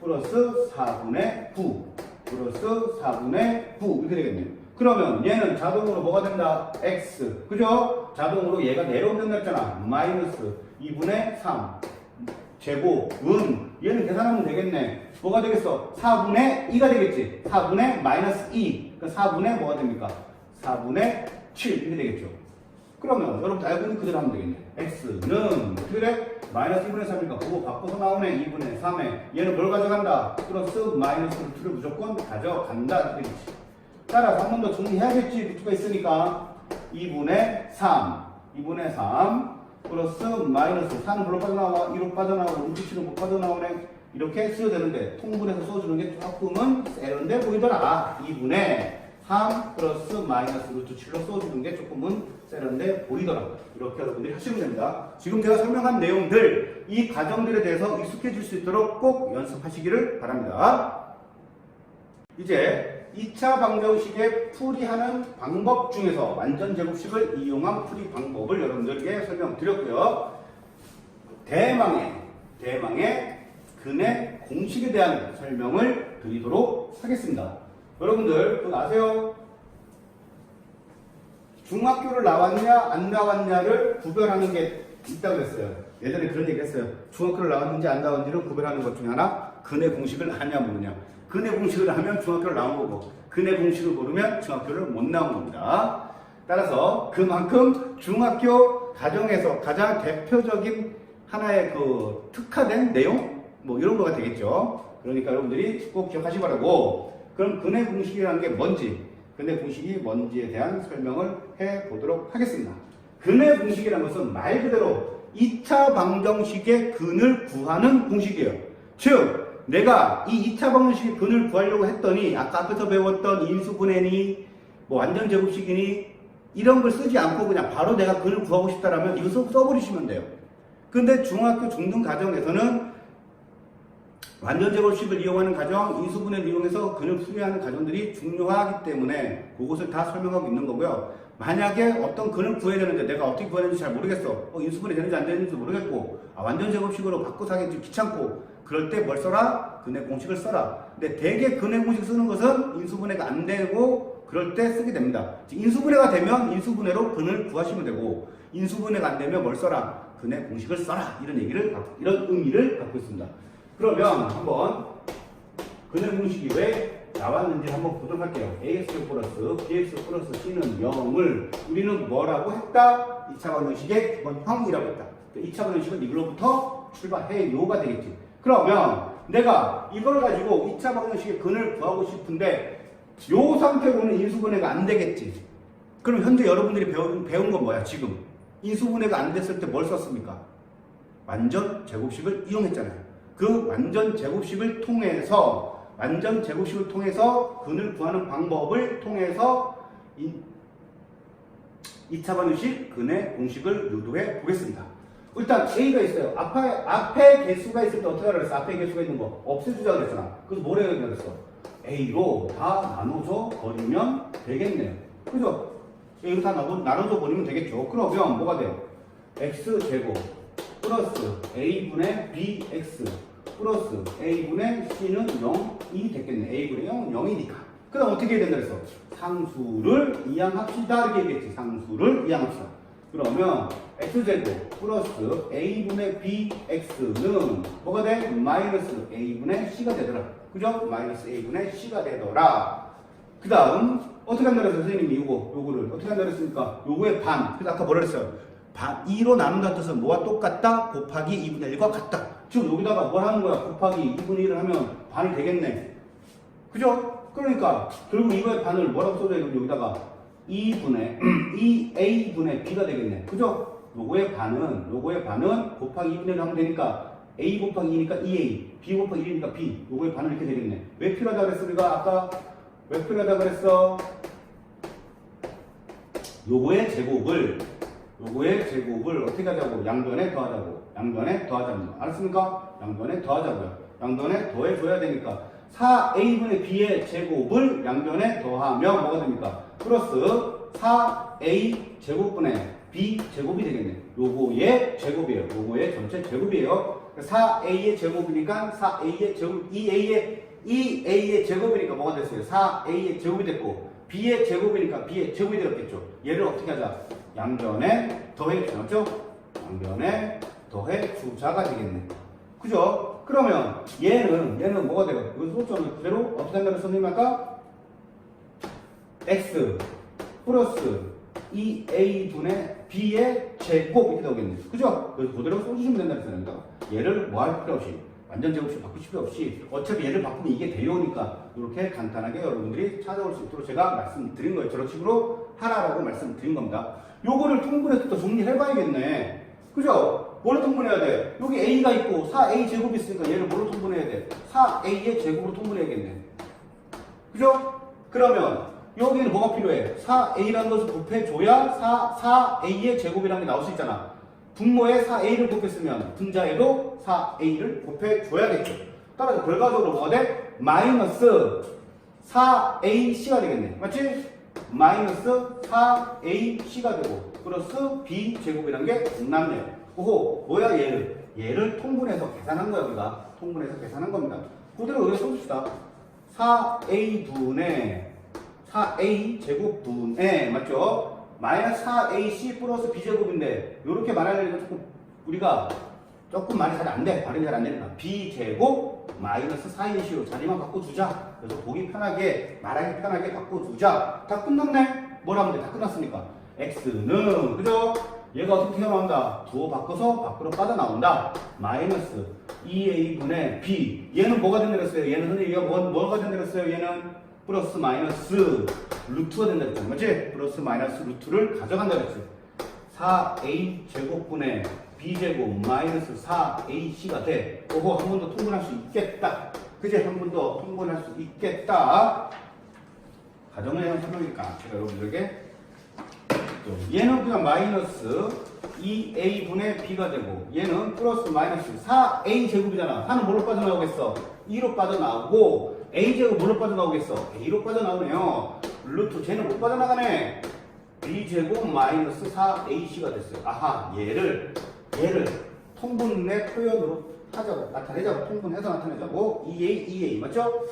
플러스 4분의 9 플러스 4분의 9 이렇게 되겠네요. 그러면 얘는 자동으로 뭐가 된다? x 그죠? 자동으로 얘가 내려온다고 했잖아. 마이너스 2분의 3 제곱은 얘는 계산하면 되겠네. 뭐가 되겠어? 4분의 2가 되겠지. 4분의 마이너스 2 그러니까 4분의 뭐가 됩니까? 4분의 7 이렇게 되겠죠. 그러면 여러분들 알고 있는 그대로 하면 되겠네. x는 어떻게 돼? 마이너스 2분의 3이니까 그거 바꿔서 나오네. 2분의 3에 얘는 뭘 가져간다? 플러스 마이너스 루트를 무조건 가져간다 이렇게 되겠지. 따라서 한 번 더 정리해야겠지. 루트가 있으니까 2분의 3 플러스 마이너스 4는 별로 빠져나와 1로 빠져나오고 루트 7은 못 빠져나오네. 이렇게 쓰여야 되는데 통분해서 써주는 게 조금은 세련돼 보이더라. 2분의 3 플러스 마이너스 루트 7로 써주는 게 조금은 세련돼 보이더라고요. 이렇게 여러분들이 하시면 됩니다. 지금 제가 설명한 내용들, 이 과정들에 대해서 익숙해질 수 있도록 꼭 연습하시기를 바랍니다. 이제 2차 방정식의 풀이하는 방법 중에서 완전제곱식을 이용한 풀이 방법을 여러분들에게 설명드렸고요. 대망의 근의 공식에 대한 설명을 드리도록 하겠습니다. 여러분들 그거 아세요? 중학교를 나왔냐 안 나왔냐를 구별하는 게 있다고 했어요. 예전에 그런 얘기 했어요. 중학교를 나왔는지 안 나왔는지를 구별하는 것 중에 하나 근의 공식을 아냐 모르냐. 근의 공식을 하면 중학교를 나온 거고 근의 공식을 모르면 중학교를 못 나온 겁니다. 따라서 그만큼 중학교 과정에서 가장 대표적인 하나의 그 특화된 내용 뭐 이런 거가 되겠죠. 그러니까 여러분들이 꼭 기억하시기 바라고. 그럼 근의 공식이라는 게 뭔지, 근의 공식이 뭔지에 대한 설명을 해보도록 하겠습니다. 근의 공식이라는 것은 말 그대로 2차 방정식의 근을 구하는 공식이에요. 즉 내가 이 2차 방정식의 근을 구하려고 했더니 아까 앞에서 배웠던 인수분해니 뭐 완전제곱식이니 이런 걸 쓰지 않고 그냥 바로 내가 근을 구하고 싶다라면 이거 써버리시면 돼요. 근데 중학교 중등 과정에서는 완전제곱식을 이용하는 과정, 인수분해를 이용해서 근을 풀이하는 과정들이 중요하기 때문에 그것을 다 설명하고 있는 거고요. 만약에 어떤 근을 구해야 되는데 내가 어떻게 구해야 되는지 잘 모르겠어. 인수분해 되는지 안 되는지 모르겠고 완전제곱식으로 바꿔서 하기 좀 귀찮고 그럴 때 뭘 써라? 근의 공식을 써라. 근데 대개 근의 공식 쓰는 것은 인수분해가 안 되고 그럴 때 쓰게 됩니다. 인수분해가 되면 인수분해로 근을 구하시면 되고 인수분해가 안 되면 뭘 써라? 근의 공식을 써라. 이런 의미를 갖고 있습니다. 그러면 한번 근의 공식이 왜 나왔는지 한번 보도록 할게요. ax 플러스 bx 플러스 c는 0을 우리는 뭐라고 했다? 2차 방정식의 기본형이라고 했다. 2차 방정식은 이걸로부터 출발해요가 되겠지. 그러면 내가 이걸 가지고 2차 방정식의 근을 구하고 싶은데 요 상태로는 인수분해가 안 되겠지. 그럼 현재 여러분들이 배운 건 뭐야? 지금 인수분해가 안 됐을 때 뭘 썼습니까? 완전 제곱식을 이용했잖아요. 그 완전 제곱식을 통해서 근을 구하는 방법을 통해서 2차 방정식 근의 공식을 유도해 보겠습니다. 일단 A가 있어요. 앞에 개수가 있을 때 어떻게 하라 그랬어? 앞에 개수가 있는 거 없애주자 그랬잖아. 그래서 뭐라 그랬어? A로 다 나눠줘 버리면 되겠네요. 그죠? A로 다 나눠줘 버리면 되겠죠. 그러면 뭐가 돼요? X제곱 플러스 A분의 BX 플러스 A분의 C는 0이 됐겠네. A분의 0, 0이니까. 그 다음 어떻게 해야 된다 그랬어? 상수를 이항합시다. 이렇게 얘기했지. 상수를 이항합시다. 그러면 X제곱 플러스 A분의 BX는 뭐가 돼? 마이너스 A분의 C가 되더라. 그죠? 마이너스 A분의 C가 되더라. 그 다음 어떻게 한다 그랬어요? 선생님이 요거를 어떻게 한다 그랬습니까? 요거의 반. 그래서 아까 뭐라 그랬어요? 2로 나눈다는 뜻은 뭐와 똑같다? 곱하기 2분의 1과 같다. 지금 여기다가 뭘 하는 거야? 곱하기 2분의 1을 하면 반이 되겠네. 그죠? 그러니까 결국 이거의 반을 뭐라고 써줘야 되고 여기다가 2분의 2a분의 b가 되겠네. 그죠? 요거의 반은 곱하기 2분의 1 하면 되니까 a 곱하기 2니까 2a, b 곱하기 1이니까 b. 요거의 반은 이렇게 되겠네. 왜 필요하다 그랬어? 우리가 아까 왜 필요하다 그랬어? 요거의 제곱을 어떻게 하자고? 양변에 더하자고. 알았습니까? 양변에 더하자고요. 양변에 더해줘야 되니까 4a분의 b의 제곱을 양변에 더하면 뭐가 됩니까? 플러스 4a 제곱분의 b 제곱이 되겠네. 요거의 제곱이에요. 요거의 전체 제곱이에요. 4a의 제곱이니까 4a의 제곱, 2a의 제곱이니까 뭐가 됐어요? 4a의 제곱이 됐고 b의 제곱이니까 b의 제곱이 되었겠죠. 얘를 어떻게 하자? 양변에 더해 주죠. 양변에 더해 주자가 되겠네. 그죠? 그러면 얘는 뭐가 돼요? 이거 소수점을 그대로 어떻게 한다고 선생님 아까? x 플러스 2a분의 b의 제곱 이렇게 나오겠네. 그죠? 그래서 그대로 써주시면 된다는 생각입니다. 얘를 뭐 할 필요 없이 완전 제곱식 바꾸실 필요 없이 어차피 얘를 바꾸면 이게 되어오니까 이렇게 간단하게 여러분들이 찾아올 수 있도록 제가 말씀드린 거예요. 저런 식으로 하라라고 말씀드린 겁니다. 요거를 통분해서 또 정리해봐야겠네. 그죠? 뭘로 통분해야 돼? 여기 a가 있고 4a 제곱이 있으니까 얘를 뭘로 통분해야 돼? 4a의 제곱으로 통분해야겠네. 그죠? 그러면 여기는 뭐가 필요해? 4a라는 것을 곱해줘야 4a의 제곱이라는 게 나올 수 있잖아. 분모에 4a를 곱했으면 분자에도 4a를 곱해줘야겠죠. 따라서 결과적으로 뭐가 돼? 마이너스 4ac가 되겠네. 맞지? 마이너스 4ac가 되고 플러스 b제곱이라는 게 남네요. 오호, 뭐야 얘를 통분해서 계산한 거야. 우리가 통분해서 계산한 겁니다. 그대로 여기 써줍시다. 4a 제곱분에 맞죠? 마이너스 4ac 플러스 b제곱인데 이렇게 말하려니까 우리가 조금 말이 잘 안 돼. 발음이 잘 안 되니까 b제곱 마이너스 4ac로 자리만 바꿔주자. 그래서 보기 편하게 말하기 편하게 바꿔주자. 다 끝났네. 뭘 하면 돼? 다 끝났으니까 x는 그죠? 얘가 어떻게 튀어나온다? 두어 바꿔서 밖으로 빠져나온다. 마이너스 2a분의 b. 얘는 뭐가 된다 그랬어요? 얘는 선생님 얘가 뭐가 된다 그랬어요? 얘는 플러스 마이너스 루트가 된다 그랬잖아. 맞지? 플러스 마이너스 루트를 가져간다 그랬어요. 4a 제곱분의 b제곱 마이너스 4ac가 돼. 오호, 한 번 더 통분할 수 있겠다. 그제 한 번 더 통분할 수 있겠다. 가정을 해보니까 제가 여러분들에게 얘는 그냥 마이너스 2a분의 b가 되고 얘는 플러스 마이너스 4a 제곱이잖아. 4는 뭘로 빠져나오겠어? 2로 빠져나오고 a제곱 뭘로 빠져나오겠어? a로 빠져나오네요. 루트 쟤는 못 빠져나가네. b제곱 마이너스 4ac가 됐어요. 아하, 얘를 통분의 표현으로 나타내자고. 통분해서 나타내자고. 2a 맞죠?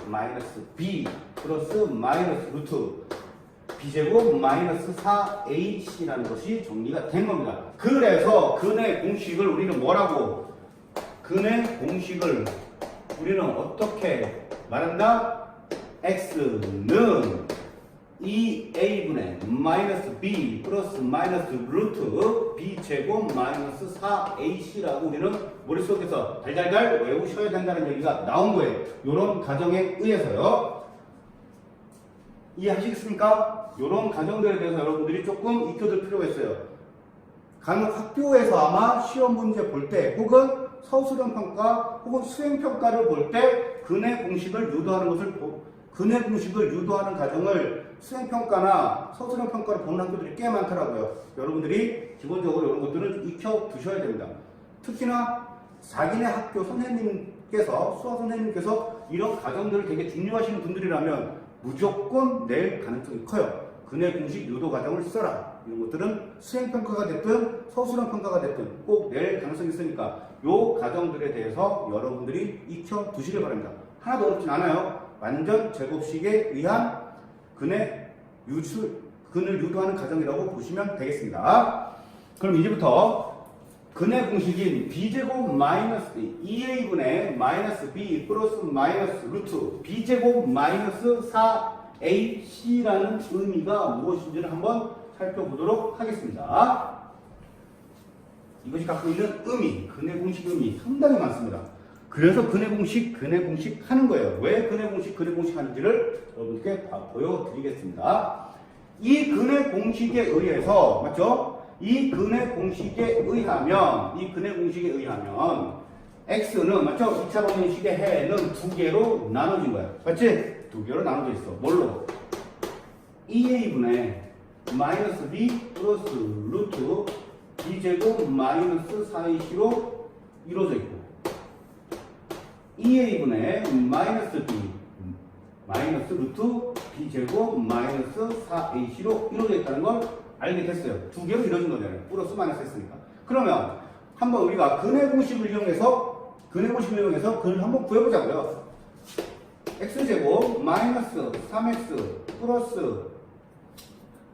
마이너스 b 플러스 마이너스 루트 b제곱 마이너스 4ac라는 것이 정리가 된 겁니다. 그래서 근의 공식을 우리는 뭐라고? 근의 공식을 우리는 어떻게 말한다? x는 2a분의 마이너스 b 플러스 마이너스 루트 b제곱 마이너스 4ac라고 우리는 머릿속에서 달달달 외우셔야 된다는 얘기가 나온 거예요. 이런 가정에 의해서요. 이해하시겠습니까? 이런 가정들에 대해서 여러분들이 조금 익혀둘 필요가 있어요. 간혹 학교에서 아마 시험 문제 볼 때 혹은 서술형 평가 혹은 수행 평가를 볼 때 근해 공식을 유도하는 것을 근해 공식을 유도하는 과정을 수행 평가나 서술형 평가를 보는 학교들이 꽤 많더라고요. 여러분들이 기본적으로 이런 것들은 익혀 두셔야 됩니다. 특히나 자기네 학교 선생님께서 수학 선생님께서 이런 과정들을 되게 중요하시는 분들이라면 무조건 낼 가능성이 커요. 근해 공식 유도 과정을 써라. 이런 것들은 수행평가가 됐든 서술형 평가가 됐든 꼭 낼 가능성이 있으니까 이 과정들에 대해서 여러분들이 익혀 두시길 바랍니다. 하나도 어렵진 않아요. 완전 제곱식에 의한 근을 유도하는 과정이라고 보시면 되겠습니다. 그럼 이제부터 근해 공식인 b제곱 마이너스 2a분의 마이너스 b 플러스 마이너스 루트 b제곱 마이너스 4ac라는 의미가 무엇인지를 한번 살펴보도록 하겠습니다. 이것이 갖고 있는 의미, 근해 공식 의미 상당히 많습니다. 그래서 근해 공식 하는 거예요. 왜 근해 공식 하는지를 여러분께 보여드리겠습니다. 이 근해 공식에 의해서, 맞죠? 이 근해 공식에 의하면 x는, 맞죠? 2차 방정식의 해는 두 개로 나눠진 거예요. 맞지? 두 개로 나눠져 있어. 뭘로? 2a분의 마이너스 b 플러스 루트 b제곱 마이너스 4ac로 이루어져 있고 2a분의 마이너스 b 마이너스 루트 b제곱 마이너스 4ac로 이루어져 있다는 걸 알게 됐어요. 두 개로 이루어진 거잖아요. 플러스 마이너스 했으니까. 그러면 한번 우리가 근해 공식을 이용해서 근을 한번 구해보자고요. x제곱 마이너스 3x 플러스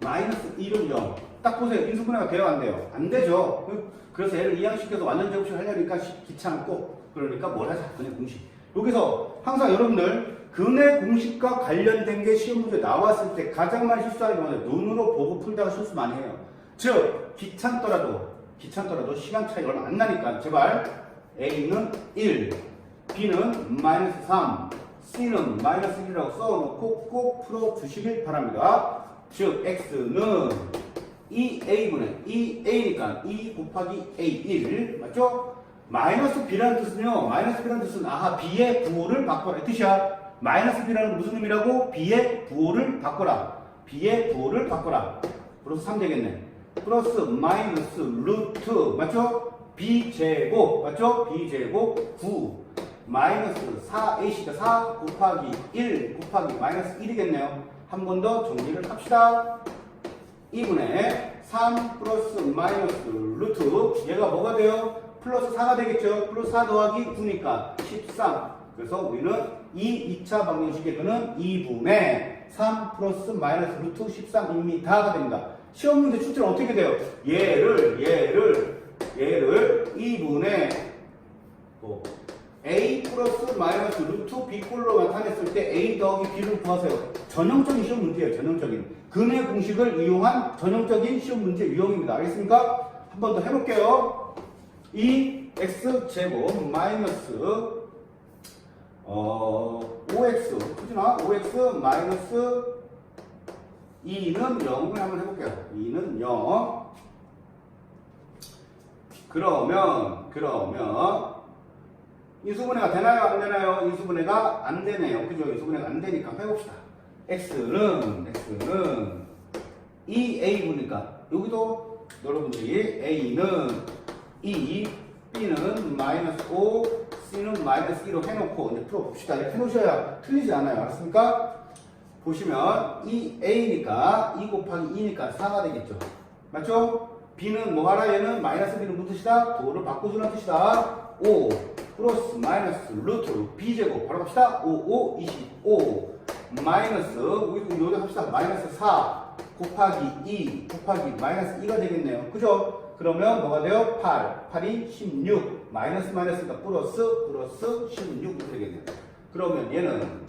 마이너스 1은 0. 딱 보세요. 인수분해가 돼요, 안 돼요? 안 되죠. 그래서 얘를 이항시켜서 완전 제곱식 하려니까 귀찮고, 그러니까 뭘 하자? 근해 공식. 여기서 항상 여러분들 근해 공식과 관련된 게 시험 문제 나왔을 때 가장 많이 실수하는 게 뭐냐면 눈으로 보고 풀다가 실수 많이 해요. 즉 귀찮더라도 시간 차이 얼마 안 나니까 제발 A는 1, B는 마이너스 3, C는 마이너스 1이라고 써놓고 꼭 풀어주시길 바랍니다. 즉 X는 2A분의 2A니까 2 곱하기 A1 맞죠? 마이너스 B라는 뜻은요. 마이너스 B라는 뜻은 아하 B의 부호를 바꿔라 이 뜻이야. 마이너스 B라는 건 무슨 의미라고? B의 부호를 바꿔라. B의 부호를 바꿔라. 플러스 3 되겠네. 플러스 마이너스 루트 맞죠? B제곱 맞죠? B제곱 9 마이너스 4A씨가 4 곱하기 1 곱하기 마이너스 1이겠네요. 한 번 더 정리를 합시다. 2분의 3 플러스 마이너스 루트 얘가 뭐가 돼요? 플러스 4가 되겠죠? 플러스 4 더하기 9니까 13. 그래서 우리는 이 2차 방정식의 근은 2분의 3 플러스 마이너스 루트 13입니다가 됩니다. 시험 문제 출제는 어떻게 돼요? 얘를 2분의 a 플러스 마이너스 루트 b꼴로 나타냈을 때 a 더하기 b를 구하세요. 전형적인 시험 문제예요. 전형적인 근해 공식을 이용한 전형적인 시험 문제 유형입니다. 알겠습니까? 한 번 더 해볼게요. 이 x제곱 마이너스 5x 그지나 5x 마이너스 2는 0을 한번 해볼게요. 2는 0. 그러면 인수분해가 되나요? 안 되나요? 인수분해가 안 되네요. 그죠? 인수분해가 안 되니까 해봅시다. x는 2a분이니까 여기도 여러분들이 a는 2, b는 마이너스 5, c는 마이너스 2로 해놓고 이제 풀어봅시다. 이렇게 해놓으셔야 틀리지 않아요. 알았습니까? 보시면 이 a니까 2 곱하기 2니까 4가 되겠죠. 맞죠? b는 뭐 하라? 얘는 마이너스 b는 무슨 뜻이다? 도를 바꿔주는 뜻이다. 5 플러스 마이너스 루트 b제곱 바로 갑시다. 5, 25 마이너스 여기 합시다. 마이너스 4 곱하기 2 곱하기 마이너스 2가 되겠네요. 그죠? 그러면 뭐가 돼요? 8이 16 마이너스니까 플러스 16이 되겠네요. 그러면 얘는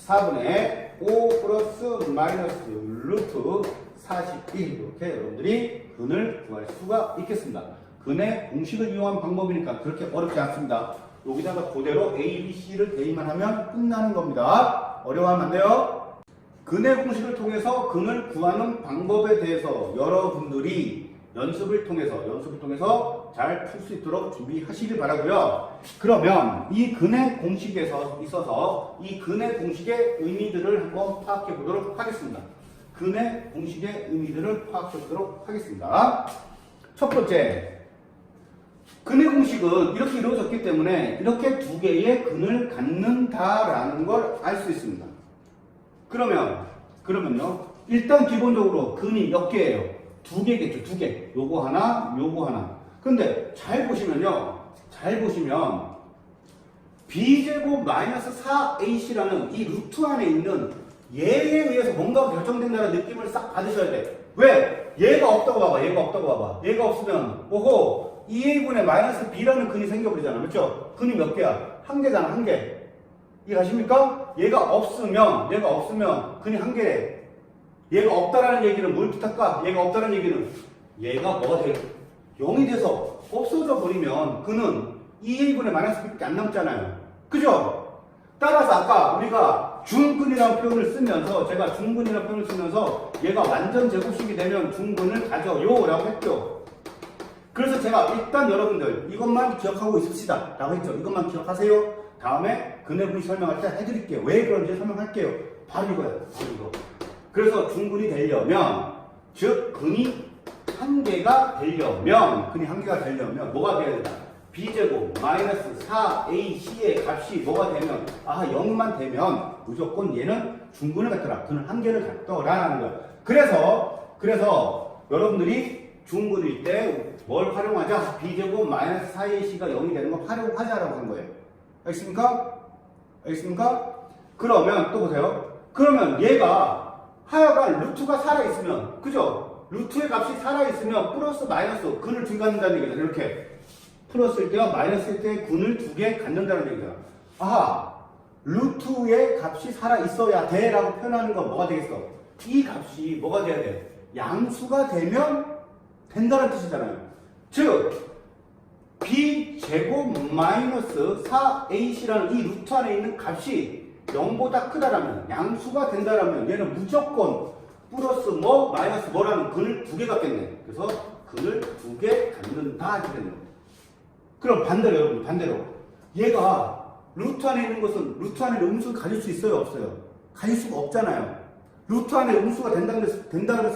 4분의 5 플러스 마이너스 루트 41 이렇게 여러분들이 근을 구할 수가 있겠습니다. 근의 공식을 이용한 방법이니까 그렇게 어렵지 않습니다. 여기다가 그대로 A, B, C를 대입만 하면 끝나는 겁니다. 어려워하면 안 돼요. 근의 공식을 통해서 근을 구하는 방법에 대해서 여러분들이 연습을 통해서 잘 풀 수 있도록 준비하시길 바라고요. 그러면 이 근의 공식에서 있어서 이 근의 공식의 의미들을 한번 파악해 보도록 하겠습니다. 근의 공식의 의미들을 파악해 보도록 하겠습니다. 첫 번째, 근의 공식은 이렇게 이루어졌기 때문에 이렇게 두 개의 근을 갖는다라는 걸 알 수 있습니다. 그러면요. 일단 기본적으로 근이 몇 개예요? 두 개겠죠. 두 개. 요거 하나, 요거 하나. 근데 잘 보시면 b제곱 마이너스 4ac라는 이 루트 안에 있는 얘에 의해서 뭔가 결정된다는 느낌을 싹 받으셔야 돼. 왜? 얘가 없다고 봐봐. 얘가 없으면 오호 2a분의 마이너스 b라는 근이 생겨버리잖아. 그렇죠? 근이 몇 개야? 한 개잖아. 한 개. 이해가십니까? 얘가 없으면 근이 한 개래. 얘가 없다라는 얘기는 뭘 뜻할까? 얘가 없다라는 얘기는 얘가 뭐가 돼? 0이 돼서 없어져 버리면 그는 2a분의 마이너스 b밖에 안 남잖아요. 그죠? 따라서 아까 우리가 중근이라는 표현을 쓰면서 제가 중근이라는 표현을 쓰면서 얘가 완전 제곱식이 되면 중근을 가져요 라고 했죠. 그래서 제가 일단 여러분들 이것만 기억하고 있읍시다 라고 했죠. 이것만 기억하세요. 다음에 근의 분식 설명할 때 해드릴게요. 왜 그런지 설명할게요. 바로 이거예요. 바로 이거. 그래서 중근이 되려면, 즉 근이 한 개가 되려면 뭐가 돼야 된다? b제곱 마이너스 4ac의 값이 뭐가 되면 0만 되면 무조건 얘는 중근을 갖더라. 근은 한 개를 갖더라라는 거야. 그래서 여러분들이 중근일 때 뭘 활용하자? b제곱 마이너스 4ac가 0이 되는 거 활용하자라고 한 거예요. 알겠습니까? 그러면 또 보세요. 그러면 얘가 하여간 루트가 살아있으면, 그죠? 루트의 값이 살아있으면 플러스 마이너스 근을 두 개 갖는다는 얘기잖아. 이렇게 플러스일 때와 마이너스일 때 근을 두 개 갖는다는 얘기잖아. 루트의 값이 살아있어야 돼 라고 표현하는 건 뭐가 되겠어? 이 값이 뭐가 돼야 돼? 양수가 되면 된다는 뜻이잖아요. 즉 b제곱 마이너스 4ac라는 이 루트 안에 있는 값이 0보다 크다라면, 양수가 된다라면 얘는 무조건 플러스 마이너스 뭐라는 근을 두 개 갖겠네. 그래서 근을 두 개 갖는다 이렇게 되는 거예요. 그럼 반대로 여러분, 반대로 얘가 루트 안에 있는 것은 루트 안에 음수를 가질 수 있어요, 없어요? 가질 수가 없잖아요. 루트 안에 음수가 된다 그랬어,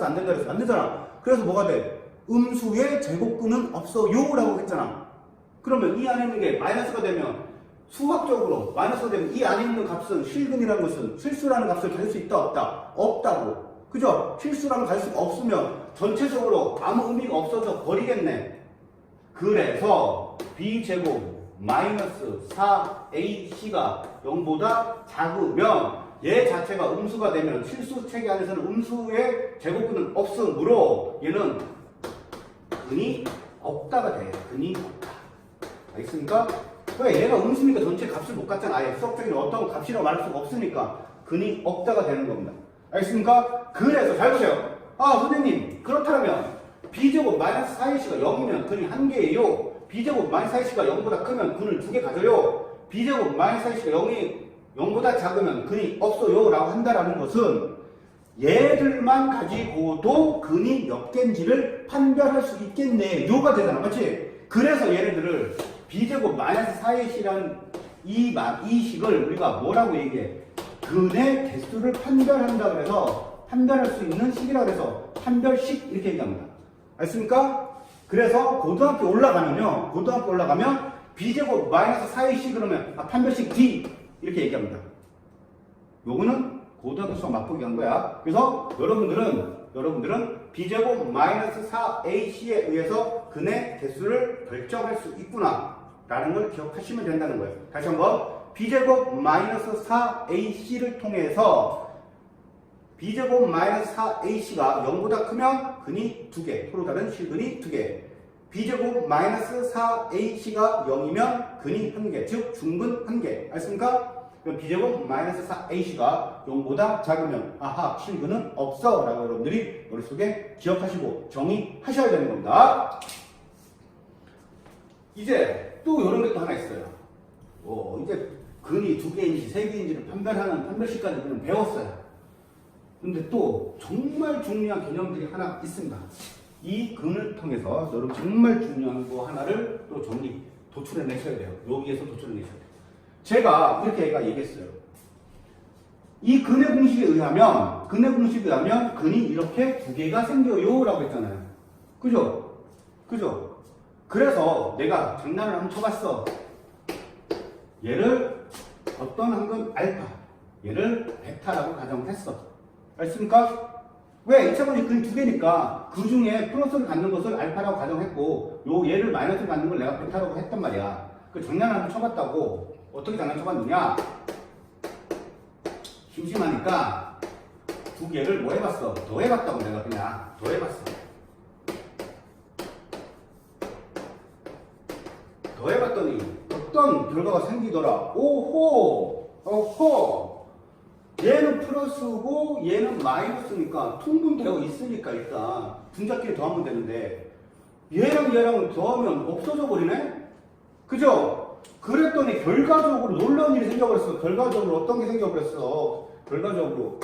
안 된다 그랬어, 안 되잖아. 그래서 뭐가 돼? 음수의 제곱근은 없어요 라고 했잖아. 그러면 이 안에 있는 게 마이너스가 되면 수학적으로 마이너스가 되면 이 안에 있는 값은 실근이라는 것은 실수라는 값을 가질 수 있다 없다? 없다고. 그죠? 실수라는 가질 수가 없으면 전체적으로 아무 의미가 없어져 버리겠네. 그래서 b제곱 마이너스 4ac가 0보다 작으면 얘 자체가 음수가 되면 실수 체계 안에서는 음수의 제곱근은 없으므로 얘는 근이 없다가 돼. 근이 없다. 알겠습니까? 왜? 얘가 음수니까 전체 값을 못 갖잖아. 아예 수학적인 어떤 값이라고 말할 수가 없으니까 근이 없다가 되는 겁니다. 알겠습니까? 그래서 잘 보세요. 선생님 그렇다면 b제곱 마이너스 4ac가 0이면 근이 한 개예요. b제곱 마이너스 4ac가 0보다 크면 근을 두 개 가져요. b제곱 마이너스 4ac가 0보다 작으면 근이 없어요 라고 한다라는 것은 얘들만 가지고도 근이 몇 개인지를 판별할 수 있겠네 요가 되잖아. 맞지? 그래서 얘네들을 b제곱 마이너스 4ac라는 이 식을 우리가 뭐라고 얘기해? 근의 개수를 판별한다 그래서 판별할 수 있는 식이라 그래서 판별식 이렇게 얘기합니다. 알겠습니까? 그래서 고등학교 올라가면 b제곱 마이너스 4ac 그러면 판별식 D 이렇게 얘기합니다. 요거는 고등학교 수학 맛보기 한 거야. 그래서 여러분들은 b제곱 마이너스 4ac에 의해서 근의 개수를 결정할 수 있구나 라는 걸 기억하시면 된다는 거예요. 다시 한번 b제곱 마이너스 4ac를 통해서 b제곱 마이너스 4ac가 0보다 크면 근이 2개, 서로 다른 실근이 2개. b제곱 마이너스 4ac가 0이면 근이 1개, 즉 중근 1개. 알겠습니까? 그럼 b제곱 마이너스 4ac가 0보다 작으면 실근은 없어 라고 여러분들이 머릿속에 기억하시고 정의하셔야 되는 겁니다. 이제 또 이런 게 또 하나 있어요. 이제 근이 2개인지 3개인지를 판별하는 판별식까지 우리는 배웠어요. 근데 또 정말 중요한 개념들이 하나 있습니다. 이 근을 통해서 여러분 정말 중요한 거 하나를 또 도출해내셔야 돼요. 여기에서 도출해내셔야 돼요. 제가 이렇게 얘기했어요. 이 근의 공식에 의하면 근이 이렇게 두 개가 생겨요 라고 했잖아요. 그죠? 그래서 내가 장난을 한번 쳐봤어. 얘를 어떤 한 건 알파, 얘를 베타라고 가정했어. 알겠습니까? 왜? 2차 방정식 근이 두 개니까 그 중에 플러스를 갖는 것을 알파라고 가정했고 얘를 마이너스를 갖는 걸 내가 베타라고 했단 말이야. 그 장난을 한번 쳐봤다고. 어떻게 장난 쳐봤느냐? 심심하니까 두 개를 뭐 해봤어? 더해봤다고 내가 그냥 더해봤어. 더해봤더니 어떤 결과가 생기더라. 오호 얘는 플러스고 얘는 마이너스니까 통분되고 있으니까 일단 분자끼리 더하면 되는데 얘랑 더하면 없어져 버리네? 그죠? 그랬더니 결과적으로 놀라운 일이 생겨버렸어. 결과적으로 어떤 게 생겨버렸어? 결과적으로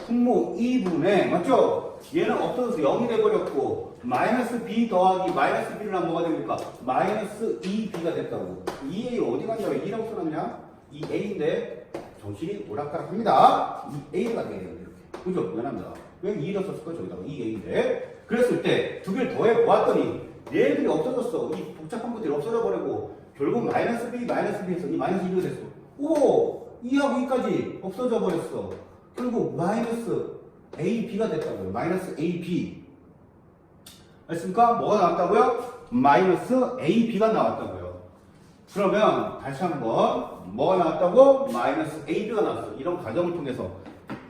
분모 2분의 맞죠? 얘는 없어져서 0이 돼버렸고 마이너스 b 더하기 마이너스 b를 하면 뭐가 됩니까? 마이너스 2b가 됐다고. 2a 어디 갔냐? 왜 2라고 써놨냐? 2a인데 정신이 오락가락합니다. 2a가 되네요. 이렇게. 그죠? 미안합니다. 왜 2를 썼을까? 저기다가 2a인데 그랬을 때 두 개를 더해 보았더니 얘들이 없어졌어. 이 복잡한 것들이 없어져 버리고 결국 마이너스 b에서 이 마이너스 2가 됐어. 오! 2하고 2까지 없어져 버렸어. 결국 마이너스 ab가 됐다고요. 마이너스 ab. 알겠습니까? 뭐가 나왔다고요? 마이너스 ab가 나왔다고요. 그러면 다시 한번 뭐가 나왔다고? 마이너스 ab가 나왔어. 이런 과정을 통해서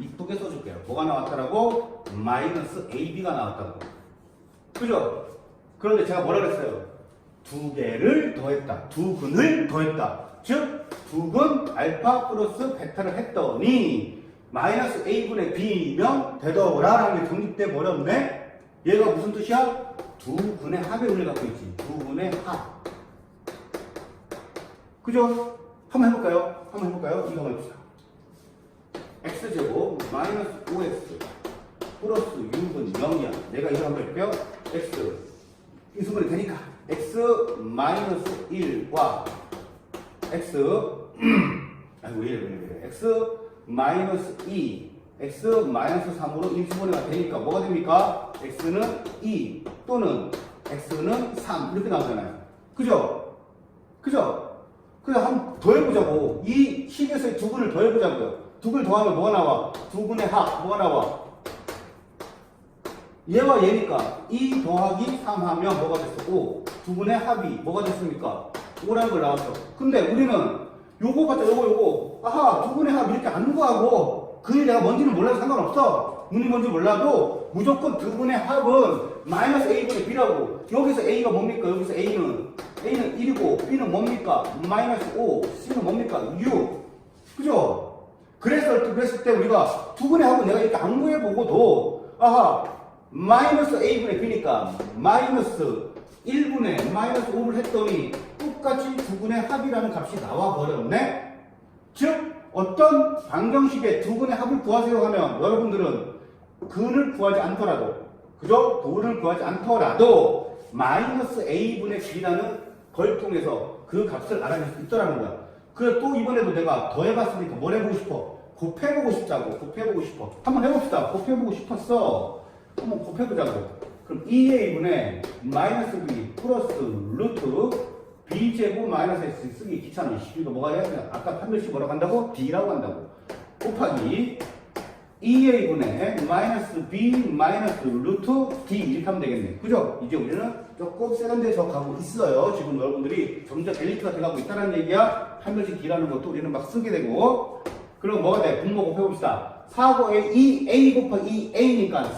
이쁘게 써줄게요. 뭐가 나왔다라고? 마이너스 ab가 나왔다고. 그죠? 그런데 제가 뭐라 그랬어요? 두 개를 더했다. 두 근을 더했다. 즉, 두 근 알파 플러스 베타를 했더니 마이너스 a분의 b면 되더라 라는 게 정립돼 버렸네? 얘가 무슨 뜻이야? 두 근의 합의 의미를 갖고 있지. 두 근의 합. 그죠? 한번 해볼까요? 이거 한번 해봅시다. x제곱 마이너스 5x 플러스 6은 0이야. 내가 이거 한번 해볼게요. x 인수분해 되니까 x 마이너스 1과 x 아이고 왜 이래 x 마이너스 2 x 마이너스 3으로 인수분해가 되니까 뭐가 됩니까? x는 2 또는 x는 3 이렇게 나오잖아요. 그죠? 그래서 한번 더해보자고. 이 식에서의 두 근을 더해보자고요. 두 근을 더하면 뭐가 나와? 두 근의 합 뭐가 나와? 얘와 얘니까 2 더하기 3 하면 뭐가 됐어? 5. 두 근의 합이 뭐가 됐습니까? 5라는 걸 나왔어. 근데 우리는 요거 봤자 요거 아하 두 근의 합 이렇게 안 구하고 근이 내가 뭔지는 몰라도 상관없어. 문이 뭔지 몰라도 무조건 두 근의 합은 마이너스 a분의 b라고. 여기서 a가 뭡니까? 여기서 A는 1이고 b는 뭡니까? 마이너스 5 c는 뭡니까? 6. 그죠? 그랬을 때 우리가 두 근의 합은 내가 이렇게 안 구해보고도 아하 마이너스 a분의 b니까 마이너스 1분의 마이너스 5를 했더니 똑같이 두 근의 합이라는 값이 나와 버렸네? 즉 어떤 방정식의 두 근의 합을 구하세요 하면 여러분들은 근을 구하지 않더라도 그죠? 근을 구하지 않더라도 마이너스 a분의 b라는 걸 통해서 그 값을 알아낼 수 있더라는 거야. 그래 또 이번에도 내가 더해봤으니까 뭘 해보고 싶어? 곱해보고 싶어. 한번 해봅시다. 곱해보고 싶었어. 한번 곱해보자고. 그럼 2a분의 마이너스 b 플러스 루트 b제곱 마이너스 x 쓰기 귀찮아. 이거 뭐가 해야 되나? 아까 판별식 뭐라고 한다고? d라고 한다고. 곱하기 2a분의 마이너스 b 마이너스 루트 d 이렇게 하면 되겠네. 그죠? 이제 우리는 조금 세련돼져 가고 있어요. 지금 여러분들이 점점 엘리트가 돼가고 있다는 얘기야. 판별식 d라는 것도 우리는 막 쓰게 되고. 그럼 뭐가 돼? 분모 곱해봅시다. 4고 2a 곱하기 2a니까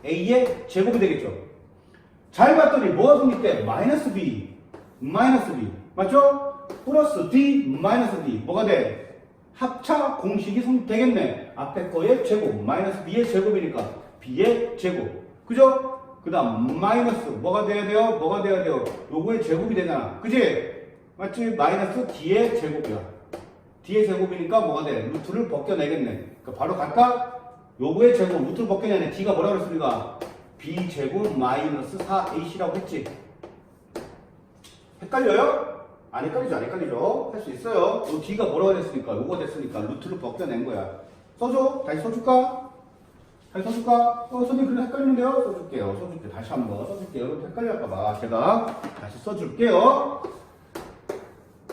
4a의 제곱이 되겠죠. 잘 봤더니 뭐가 성립돼? 마이너스 b 맞죠? 플러스 d 마이너스 d 뭐가 돼? 합차 공식이 성립되겠네. 앞에 거의 제곱 마이너스 b의 제곱이니까 b의 제곱. 그죠? 그 다음 마이너스 뭐가 돼야 돼요? 요거의 제곱이 되잖아. 그지? 맞지? 마이너스 d의 제곱이야. d의 제곱이니까 뭐가 돼? 루트를 벗겨내겠네. 그러니까 바로 갈까? 요거의 제곱 루트를 벗겨내네. D가 뭐라고 그랬습니까? B제곱 마이너스 4AC라고 했지. 헷갈려요? 안 헷갈리죠? 안 헷갈리죠? 할 수 있어요. 요 D가 뭐라고 했으니까 요거 됐으니까 루트를 벗겨낸 거야. 써줘? 다시 써줄까? 다시 써줄까? 선생님 그래 헷갈리는데요? 써줄게요. 써줄게. 다시 한번 써줄게요. 여러분 헷갈릴까봐 제가 다시 써줄게요.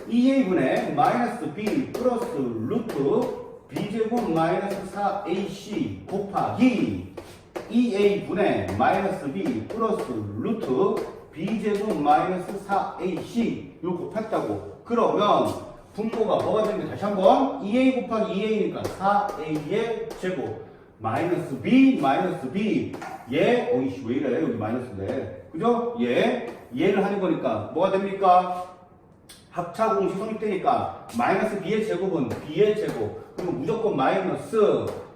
2a분의 마이너스 b 플러스 루트 b제곱 마이너스 4ac 곱하기 2a분의 마이너스 b 플러스 루트 b제곱 마이너스 4ac 이거 곱했다고. 그러면 분모가 뭐가 되는데 다시 한번 2a 곱하기 2a니까 4a의 제곱 마이너스 b 얘 어이씨 왜 이래 여기 마이너스인데 그죠? 얘를 하는 거니까 뭐가 됩니까? 합차 공식 성립되니까 마이너스 b의 제곱은 b의 제곱 그리고 무조건 마이너스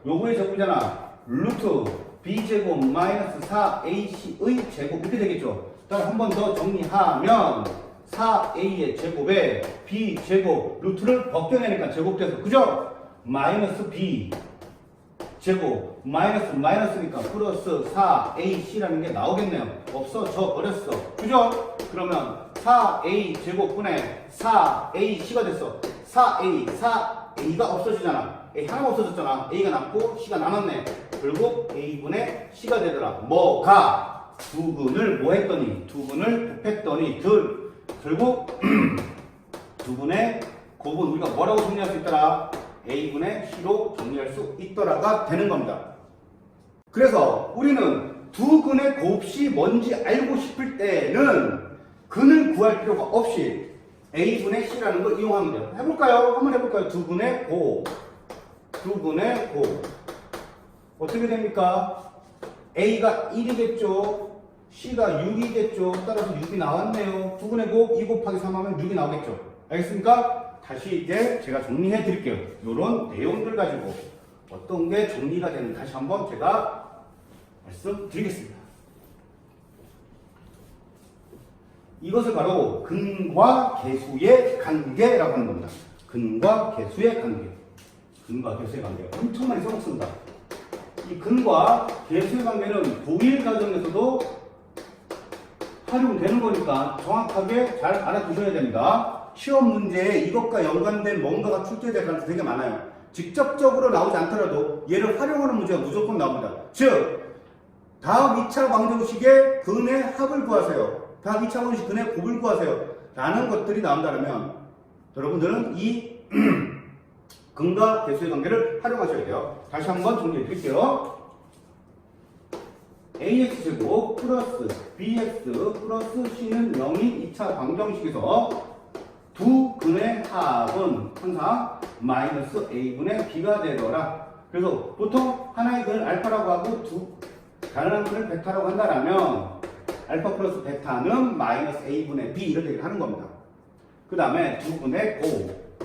요거의 제곱이잖아 루트 b제곱 마이너스 4ac의 제곱 이렇게 되겠죠. 한 번 더 정리하면 4a의 제곱에 b제곱 루트를 벗겨내니까 제곱돼서 그죠? 마이너스 b 제곱 마이너스니까 플러스 4ac라는 게 나오겠네요. 없어져 버렸어. 그죠? 그러면 4a 제곱분의 4ac가 됐어. 4a가 없어지잖아. a 하나가 없어졌잖아. a가 남고 c가 남았네. 결국 a분의 c가 되더라. 뭐가? 두근을 뭐 했더니? 두근을 곱했더니 결국 두근의 곱은 우리가 뭐라고 정리할 수 있더라? a분의 c로 정리할 수 있더라가 되는 겁니다. 그래서 우리는 두근의 곱이 뭔지 알고 싶을 때는 근을 구할 필요가 없이 a분의 c라는 걸 이용하면 돼요. 해볼까요? 한번 해볼까요? 두근의 곱 어떻게 됩니까? a가 1이겠죠 c가 6이겠죠 따라서 6이 나왔네요. 두근의 곱 2 곱하기 3 하면 6이 나오겠죠. 알겠습니까? 다시 이제 제가 정리해 드릴게요. 이런 내용들 가지고 어떤 게 정리가 되는지 다시 한번 제가 말씀드리겠습니다. 이것을 바로 근과 계수의 관계라고 하는 겁니다. 근과 계수의 관계. 엄청 많이 써먹습니다. 이 근과 계수의 관계는 고일 과정에서도 활용되는 거니까 정확하게 잘 알아두셔야 됩니다. 시험 문제에 이것과 연관된 뭔가가 출제될 가능성이 되게 많아요. 직접적으로 나오지 않더라도 얘를 활용하는 문제가 무조건 나옵니다. 즉, 다음 2차 방정식의 근의 합을 구하세요. 다음 2차 방정식 근의 곱을 구하세요. 라는 것들이 나온다면 여러분들은 이 근과 계수의 관계를 활용하셔야 돼요. 다시 한번 정리해 드릴게요. ax제곱 플러스 bx 플러스 c는 0인 2차 방정식에서 두 근의 합은 항상 마이너스 a분의 b가 되더라. 그래서 보통 하나의 근을 알파라고 하고 다른 한 근을 베타라고 한다면 알파 플러스 베타는 마이너스 a분의 b 이렇게 얘기를 하는 겁니다. 그 다음에 두 근의 곱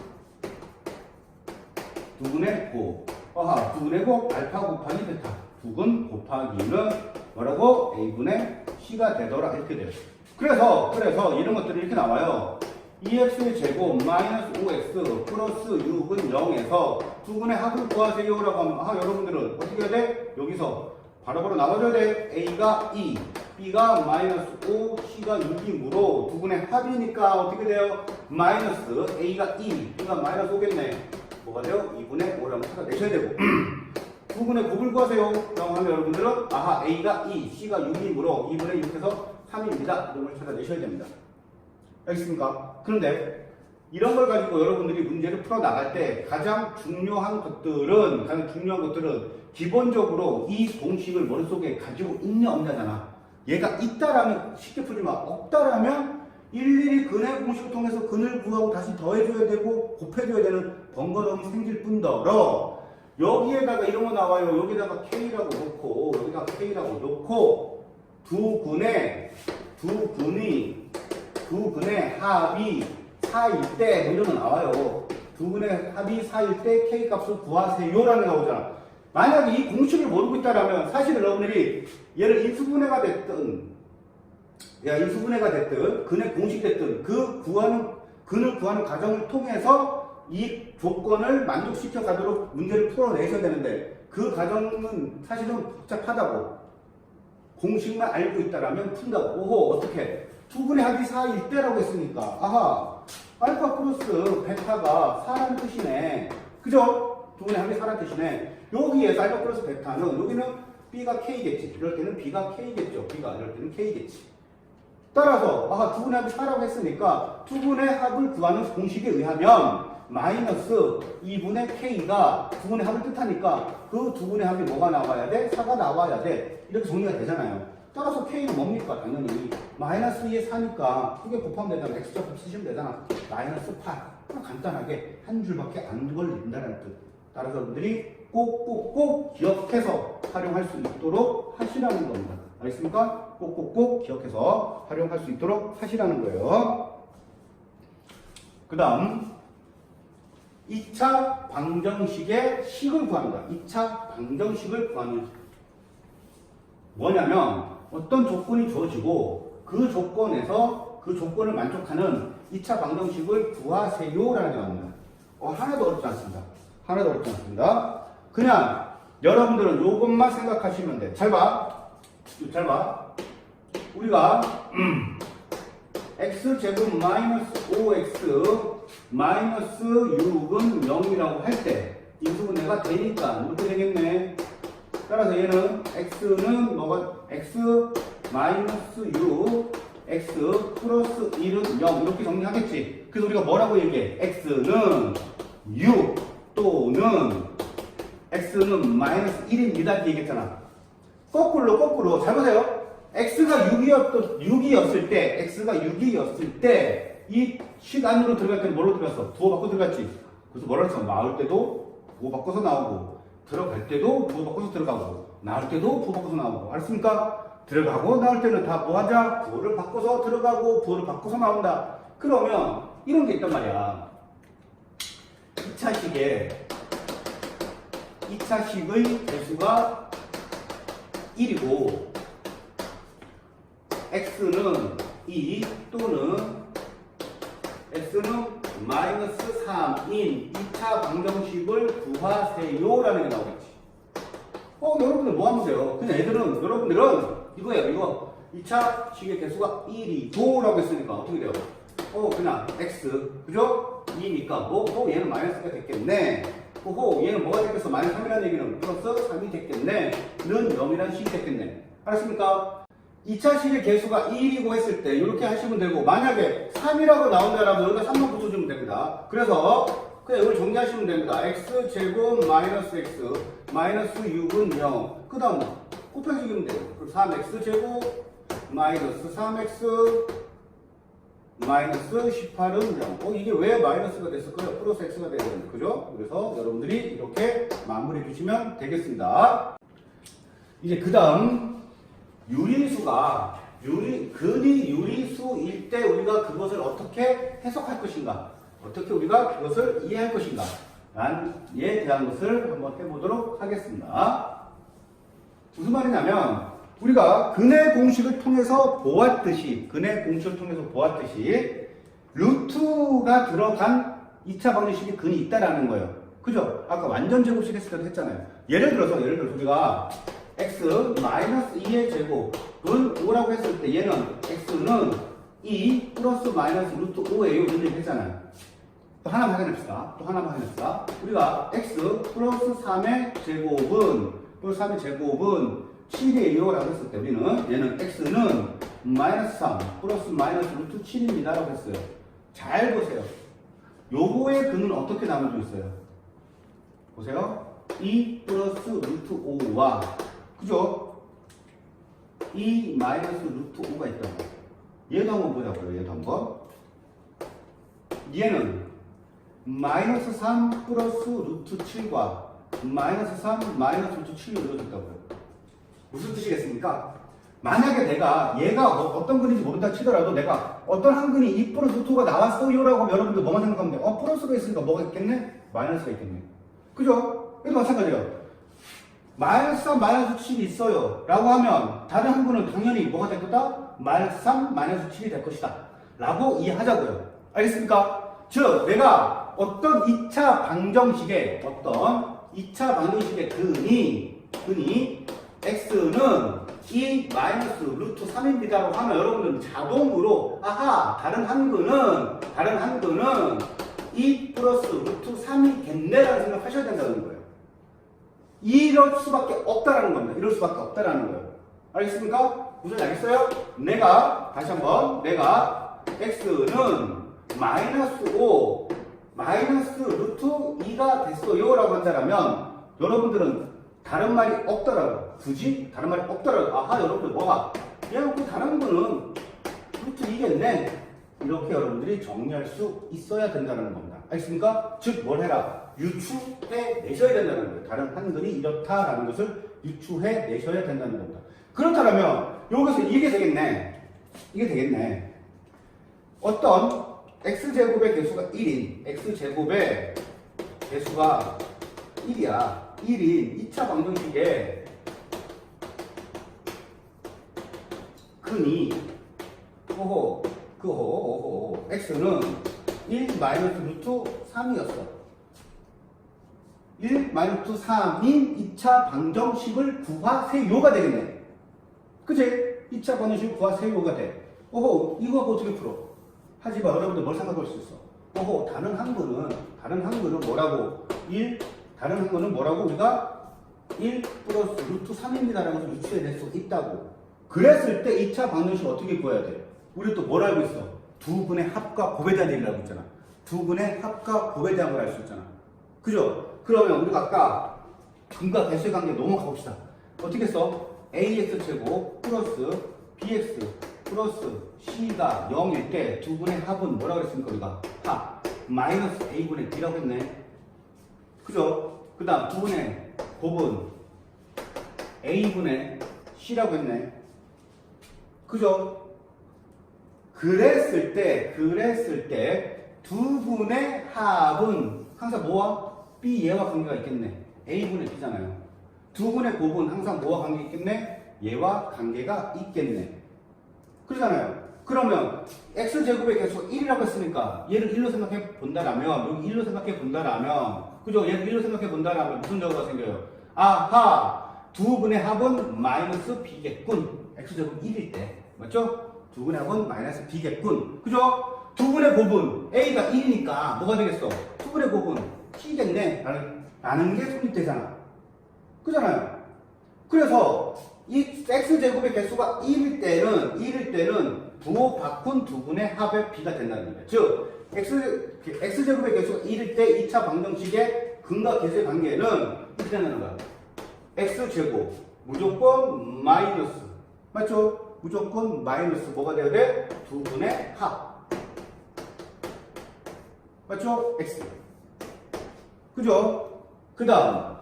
알파 곱하기 베타 두 근 곱하기는 뭐라고? a분의 c가 되더라 이렇게 돼요. 그래서 이런 것들이 이렇게 나와요. 2x의 제곱 마이너스 5x 플러스 6은 0에서 두 근의 합을 구하세요 라고 하면 여러분들은 어떻게 해야 돼? 여기서 바로바로 나눠줘야 돼. a가 2 b가 마이너스 5 c가 6이므로 두 근의 합이니까 어떻게 돼요? 마이너스 a가 2 b가 마이너스 5겠네. 뭐가 돼요? 2분의 5라고 찾아내셔야 되고 두 근의 곱을 구하세요 라고 하면 여러분들은 a가 2 c가 6이므로 2분의 6에서 3입니다. 이런 걸 찾아내셔야 됩니다. 알겠습니까? 그런데 이런 걸 가지고 여러분들이 문제를 풀어나갈 때 가장 중요한 것들은 기본적으로 이 공식을 머릿속에 가지고 있냐 없냐잖아. 얘가 있다라면 쉽게 풀지만 없다라면 일일이 근의 공식을 통해서 근을 구하고 다시 더해줘야 되고 곱해줘야 되는 번거로움이 생길 뿐더러 여기에다가 이런 거 나와요. 여기다가 K라고 놓고 여기다가 K라고 놓고 두 근의 합이 4일 때 이런 거 나와요. 두 근의 합이 4일 때 K 값을 구하세요 라는 게 나오잖아. 만약에 이 공식을 모르고 있다면 사실 여러분들이 얘를 인수분해가 됐든 근의 공식 됐든 근을 구하는 과정을 통해서 이 조건을 만족시켜 가도록 문제를 풀어내셔야 되는데 그 과정은 사실은 복잡하다고 공식만 알고 있다라면 푼다고. 오호, 어떻게? 두 분의 합이 4일 때라고 했으니까 아하, 알파 플러스 베타가 4라는 뜻이네. 그죠? 두 분의 합이 4라는 뜻이네. 여기에서 알파 플러스 베타는 여기는 B가 K겠지. 이럴 때는 B가 K겠죠. B가 이럴 때는 K겠지. 따라서 아하, 두 분의 합이 4라고 했으니까 두 분의 합을 구하는 공식에 의하면 마이너스 2분의 K가 두 분의 합을 뜻하니까 그 두 분의 합이 뭐가 나와야 돼? 4가 나와야 돼. 이렇게 정리가 되잖아요. 따라서 K는 뭡니까? 당연히 마이너스 2에 4니까 두 개 곱하면 되잖아. X좌표 쓰시면 되잖아. 마이너스 8. 간단하게 한 줄밖에 안 걸린다는 뜻. 따라서 여러분들이 꼭꼭꼭 기억해서 활용할 수 있도록 하시라는 겁니다. 알겠습니까? 꼭꼭꼭 기억해서 활용할 수 있도록 하시라는 거예요. 그 다음 2차 방정식의 식을 구하는 거야. 2차 방정식을 구하는 뭐냐면 어떤 조건이 주어지고 그 조건에서 그 조건을 만족하는 2차 방정식을 구하세요라는 게 나옵니다. 하나도 어렵지 않습니다. 하나도 어렵지 않습니다. 그냥 여러분들은 요것만 생각하시면 돼. 잘 봐. 잘 봐. 우리가 x제곱 마이너스 5x 마이너스 6은 0이라고 할 때 인수분해가 되니까 이렇게 되겠네. 따라서 얘는 x는 뭐가 x 마이너스 6 x 플러스 1은 0 이렇게 정리하겠지. 그래서 우리가 뭐라고 얘기해? x는 6 또는 x는 마이너스 1입니다 이렇게 얘기했잖아. 거꾸로 잘 보세요. x가 6이었을 때 x가 6이었을 때 이 식 안으로 들어갈 때는 뭘로 들어갔어? 부호 바꿔 들어갔지. 그래서 뭐라 했어? 나올 때도 부호 바꿔서 나오고 들어갈 때도 부호 바꿔서 들어가고 나올 때도 부호 바꿔서 나오고. 알았습니까? 들어가고 나올 때는 다 뭐 하자? 부호를 바꿔서 들어가고 부호를 바꿔서 나온다. 그러면 이런 게 있단 말이야. 2차식의 개수가 1이고 x는 2 또는 x는 마이너스 3인 2차 방정식을 구하세요라는 게 나오겠지. 여러분들 뭐 하면 돼요? 그냥 여러분들은 이거예요. 이거 2차 식의 개수가 1이고 라고 했으니까 어떻게 돼요? 그냥 x 그죠? 2니까 얘는 마이너스가 됐겠네. 얘는 뭐가 됐겠어? 마이너스 3이라는 얘기는 플러스 3이 됐겠네. 는 0이라는 식이 됐겠네. 알았습니까? 2차 식의 개수가 1이고 했을 때 이렇게 하시면 되고, 만약에 3이라고 나온다라면 여기다 3만 붙여주면 됩니다. 그래서 그냥 이걸 정리하시면 됩니다. x제곱 마이너스 x 마이너스 6은 0. 그 다음 곱해주면 돼요. 그럼 3x제곱 마이너스 3x 마이너스 18은 0. 이게 왜 마이너스가 됐을까요? 플러스 x가 돼야 되는데, 그죠? 그래서 여러분들이 이렇게 마무리해 주시면 되겠습니다. 이제 그 다음 유리수가 근이 유리수일 때 우리가 그것을 어떻게 해석할 것인가, 어떻게 우리가 그것을 이해할 것인가 에 대한 것을 한번 해보도록 하겠습니다. 무슨 말이냐면 우리가 근의 공식을 통해서 보았듯이 루트가 들어간 2차 방정식이 근이 있다라는 거예요. 그죠? 아까 완전 제곱식 했을 때도 했잖아요. 예를 들어서 우리가 x 마이너스 2의 제곱은 5라고 했을 때 얘는 x는 2 플러스 마이너스 루트 5예요. 이런 얘기 했잖아요. 또 하나만 확인합시다. 우리가 x 플러스 3의 제곱은 7이에요 라고 했을 때 우리는 얘는 x는 마이너스 3 플러스 마이너스 루트 7입니다 라고 했어요. 잘 보세요. 요거의 근은 어떻게 나눠져 있어요? 보세요. 2 플러스 루트 5와 그죠? 2 마이너스 루트 5가 있다고. 얘도 한번 보자고요. 얘도 한번. 얘는 마이너스 3 플러스 루트 7과 마이너스 3 마이너스 루트 7로 이루어졌다고요. 무슨 뜻이겠습니까? 만약에 얘가 어떤 근인지 모른다 치더라도 내가 어떤 한 근이 2 플러스 루트 5가 나왔어요 라고 하면 여러분들 뭐만 생각하면 돼? 플러스가 있으니까 뭐가 있겠네? 마이너스가 있겠네. 그죠? 이것도 마찬가지예요. 마이너스 3, 마이너스 7이 있어요 라고 하면 다른 한 분은 당연히 뭐가 될 거다? 마이너스 3, 마이너스 7이 될 것이다 라고 이해하자고요. 알겠습니까? 즉 내가 어떤 2차 방정식에 어떤 2차 방정식의 근이 x는 2 마이너스 루트 3입니다라고 하면 여러분들은 자동으로 아하 다른 한 근은 2 플러스 루트 3이겠네라는 생각 하셔야 된다는 거예요. 이럴 수밖에 없다라는 겁니다. 이럴 수밖에 없다라는 거예요. 알겠습니까? 무슨 알겠어요? 다시 한번 내가 x는 마이너스 5 마이너스 루트 2가 됐어요 라고 한다면 여러분들은 다른 말이 없더라고. 굳이 다른 말이 없더라고. 아하 여러분들 뭐가 그냥 그 다른 거는 루트 2겠네 이렇게 여러분들이 정리할 수 있어야 된다는 겁니다. 알겠습니까? 즉 뭘 해라? 유추해 내셔야 된다는 거예요. 다른 한글이 이렇다라는 것을 유추해 내셔야 된다는 겁니다. 그렇다면 여기서 이게 되겠네. 어떤 x제곱의 개수가 1인 x제곱의 개수가 1이야. 1인 2차 방정식의 근이 x는 1 마이너스 루트 3이었어. 1 마이너스 3인 2차 방정식을 구하세요가 되겠네. 그치? 2차 방정식을 구하세요가 돼. 이거 어떻게 풀어? 하지만 여러분들 뭘 생각할 수 있어? 다른 한글은 뭐라고? 다른 한글은 뭐라고? 우리가 1 플러스 루트 3입니다라는 것을 유추해낼 수 있다고. 그랬을 때 2차 방정식 어떻게 구해야 돼? 우리 또 뭘 알고 있어? 두 분의 합과 곱에 대한 얘기를 알고 있잖아. 두 분의 합과 곱에 대한 걸 알 수 있잖아. 그죠? 그러면 우리가 아까 근과 개수의 관계 넘어가 봅시다. 어떻게 써? ax제곱 플러스 bx 플러스 c가 0일 때 두 분의 합은 뭐라고 그랬습니까? 우리가 합 마이너스 a분의 b라고 했네. 그죠? 그 다음 두 분의 곱은 a분의 c라고 했네. 그죠? 그랬을 때 두 분의 합은 항상 뭐와? b 얘와 관계가 있겠네. a분의 b잖아요. 두 분의 곱은 항상 뭐와 관계가 있겠네? 얘와 관계가 있겠네. 그러잖아요. 그러면 x제곱의 개수가 1이라고 했으니까 얘를 1로 생각해 본다라면 여기 1로 생각해 본다라면 그죠? 얘를 1로 생각해 본다라면 무슨 결과가 생겨요? 아하! 두 분의 합은 마이너스 b겠군. x제곱 1일 때 맞죠? 두 분의 합은 마이너스 b겠군. 그죠? 두 분의 곱은 a가 1이니까 뭐가 되겠어? 두 분의 곱은 t겠네 라는 게 성립되잖아. 그잖아요. 그래서 이 x제곱의 개수가 1일 때는 부호 바꾼 두 분의 합의 b가 된다는 거예요. 즉 x제곱의 개수가 1일 때 2차 방정식의 근과 개수의 관계는 이렇게 된다는 거야. x제곱 무조건 마이너스 맞죠? 무조건 마이너스 뭐가 돼야 돼? 두 분의 합 맞죠? x 그죠? 그 다음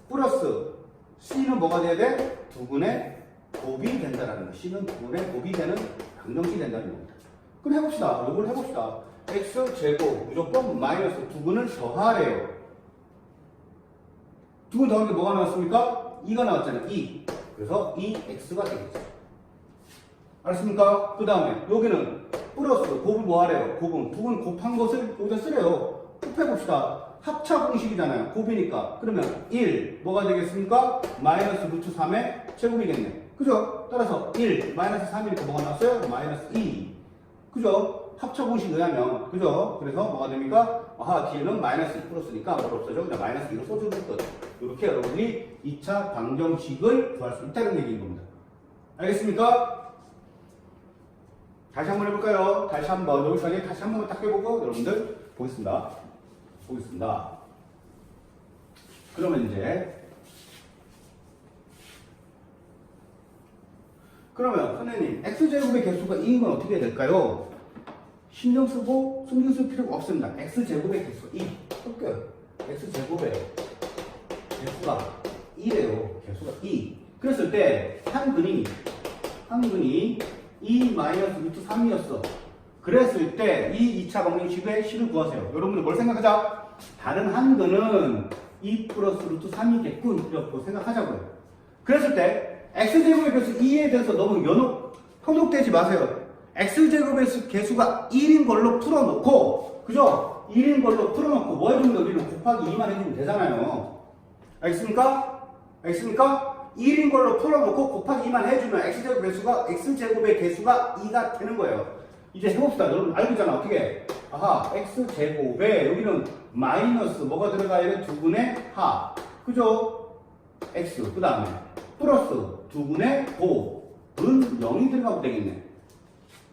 플러스 c는 뭐가 돼야 돼? 두 분의 곱이 된다라는 거. c는 두 분의 곱이 되는 방정식이 된다는 겁니다. 그럼 해봅시다. 이걸 해봅시다. x제곱 무조건 마이너스 두 분을 더하래요. 두 분 더한 게 뭐가 나왔습니까? 2가 나왔잖아요. 2. 그래서 2x가 되겠죠. 알았습니까? 그 다음에 여기는 플러스 곱을 뭐 하래요? 곱은 두 분 곱한 것을 여기다 쓰래요. 곱해봅시다. 합차 공식이잖아요. 곱이니까. 그러면 1 뭐가 되겠습니까? 마이너스 루트 3의 제곱이겠네. 그죠? 따라서 1 마이너스 3이니까 뭐가 나왔어요? 마이너스 2. 그죠? 합차 공식에 의하면 그죠? 그래서 뭐가 됩니까? 아하 뒤에는 마이너스 2 플러스니까 뭘 없어져? 그냥 마이너스 2로 써주는 것. 이렇게 여러분이 2차 방정식을 구할 수 있다는 얘기인 겁니다. 알겠습니까? 다시 한번 해볼까요? 다시 한번 여기까지 다시 한 번만 딱 해보고 여러분들 보겠습니다. 그러면 선생님 x제곱의 개수가 2인 건 어떻게 해야 될까요? 신경 쓰고 숨길 쓸 필요가 없습니다. x제곱의 개수 2 섞여요. x제곱의 개수가 2래요. 개수가 2. 그랬을 때 한근이 2 마이너스 루트 3이었어. 그랬을 때 이 2차 방정식의 식을 구하세요. 여러분들 뭘 생각하자? 다른 한근은 2 플러스 루트 3이겠군. 이렇게 생각하자고요. 그랬을 때 x제곱의 개수 2에 대해서 너무 현혹되지 마세요. x제곱의 개수가 1인 걸로 풀어놓고 그죠? 1인 걸로 풀어놓고 뭐 해주면 우리는 곱하기 2만 해주면 되잖아요. 알겠습니까? 알겠습니까? 1인 걸로 풀어놓고 곱하기 2만 해주면 x제곱의 개수가 2가 되는 거예요. 이제 해봅시다. 여러분 알고 있잖아. 어떻게? 아하, x제곱에 여기는 마이너스 뭐가 들어가야 돼? 2분의 하. 그죠? x. 그 다음에 플러스 2분의 5은 0이 들어가면 되겠네.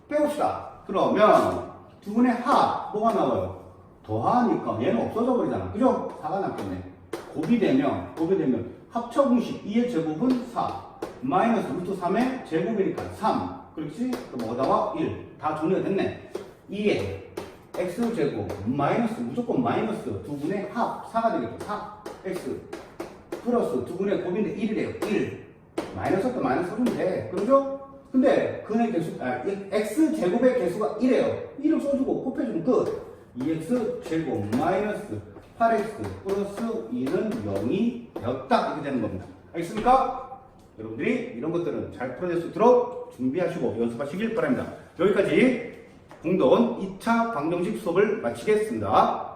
빼봅시다. 그러면 2분의 하 뭐가 나와요? 더하니까 얘는 없어져 버리잖아. 그죠? 4가 남겠네. 곱이 되면 합쳐 공식 2의 제곱은 4 마이너스 루트 3의 제곱이니까 3. 그렇지? 그럼 뭐가 나와? 1. 다 정리가 됐네. 2에 x제곱 마이너스 무조건 마이너스 2분의 합 4가 되겠죠. 4 x 플러스 2분의 곱인데 1이래요. 1 마이너스 또 마이너스 써주면 돼. 그러죠? 근데 근의 개수 x제곱의 개수가 1이에요. 1을 써주고 곱해주면 끝. 2x제곱 마이너스 8x 플러스 2는 0이 되었다. 이렇게 되는 겁니다. 알겠습니까? 여러분들이 이런 것들은 잘 풀어낼 수 있도록 준비하시고 연습하시길 바랍니다. 여기까지 공돈 2차 방정식 수업을 마치겠습니다.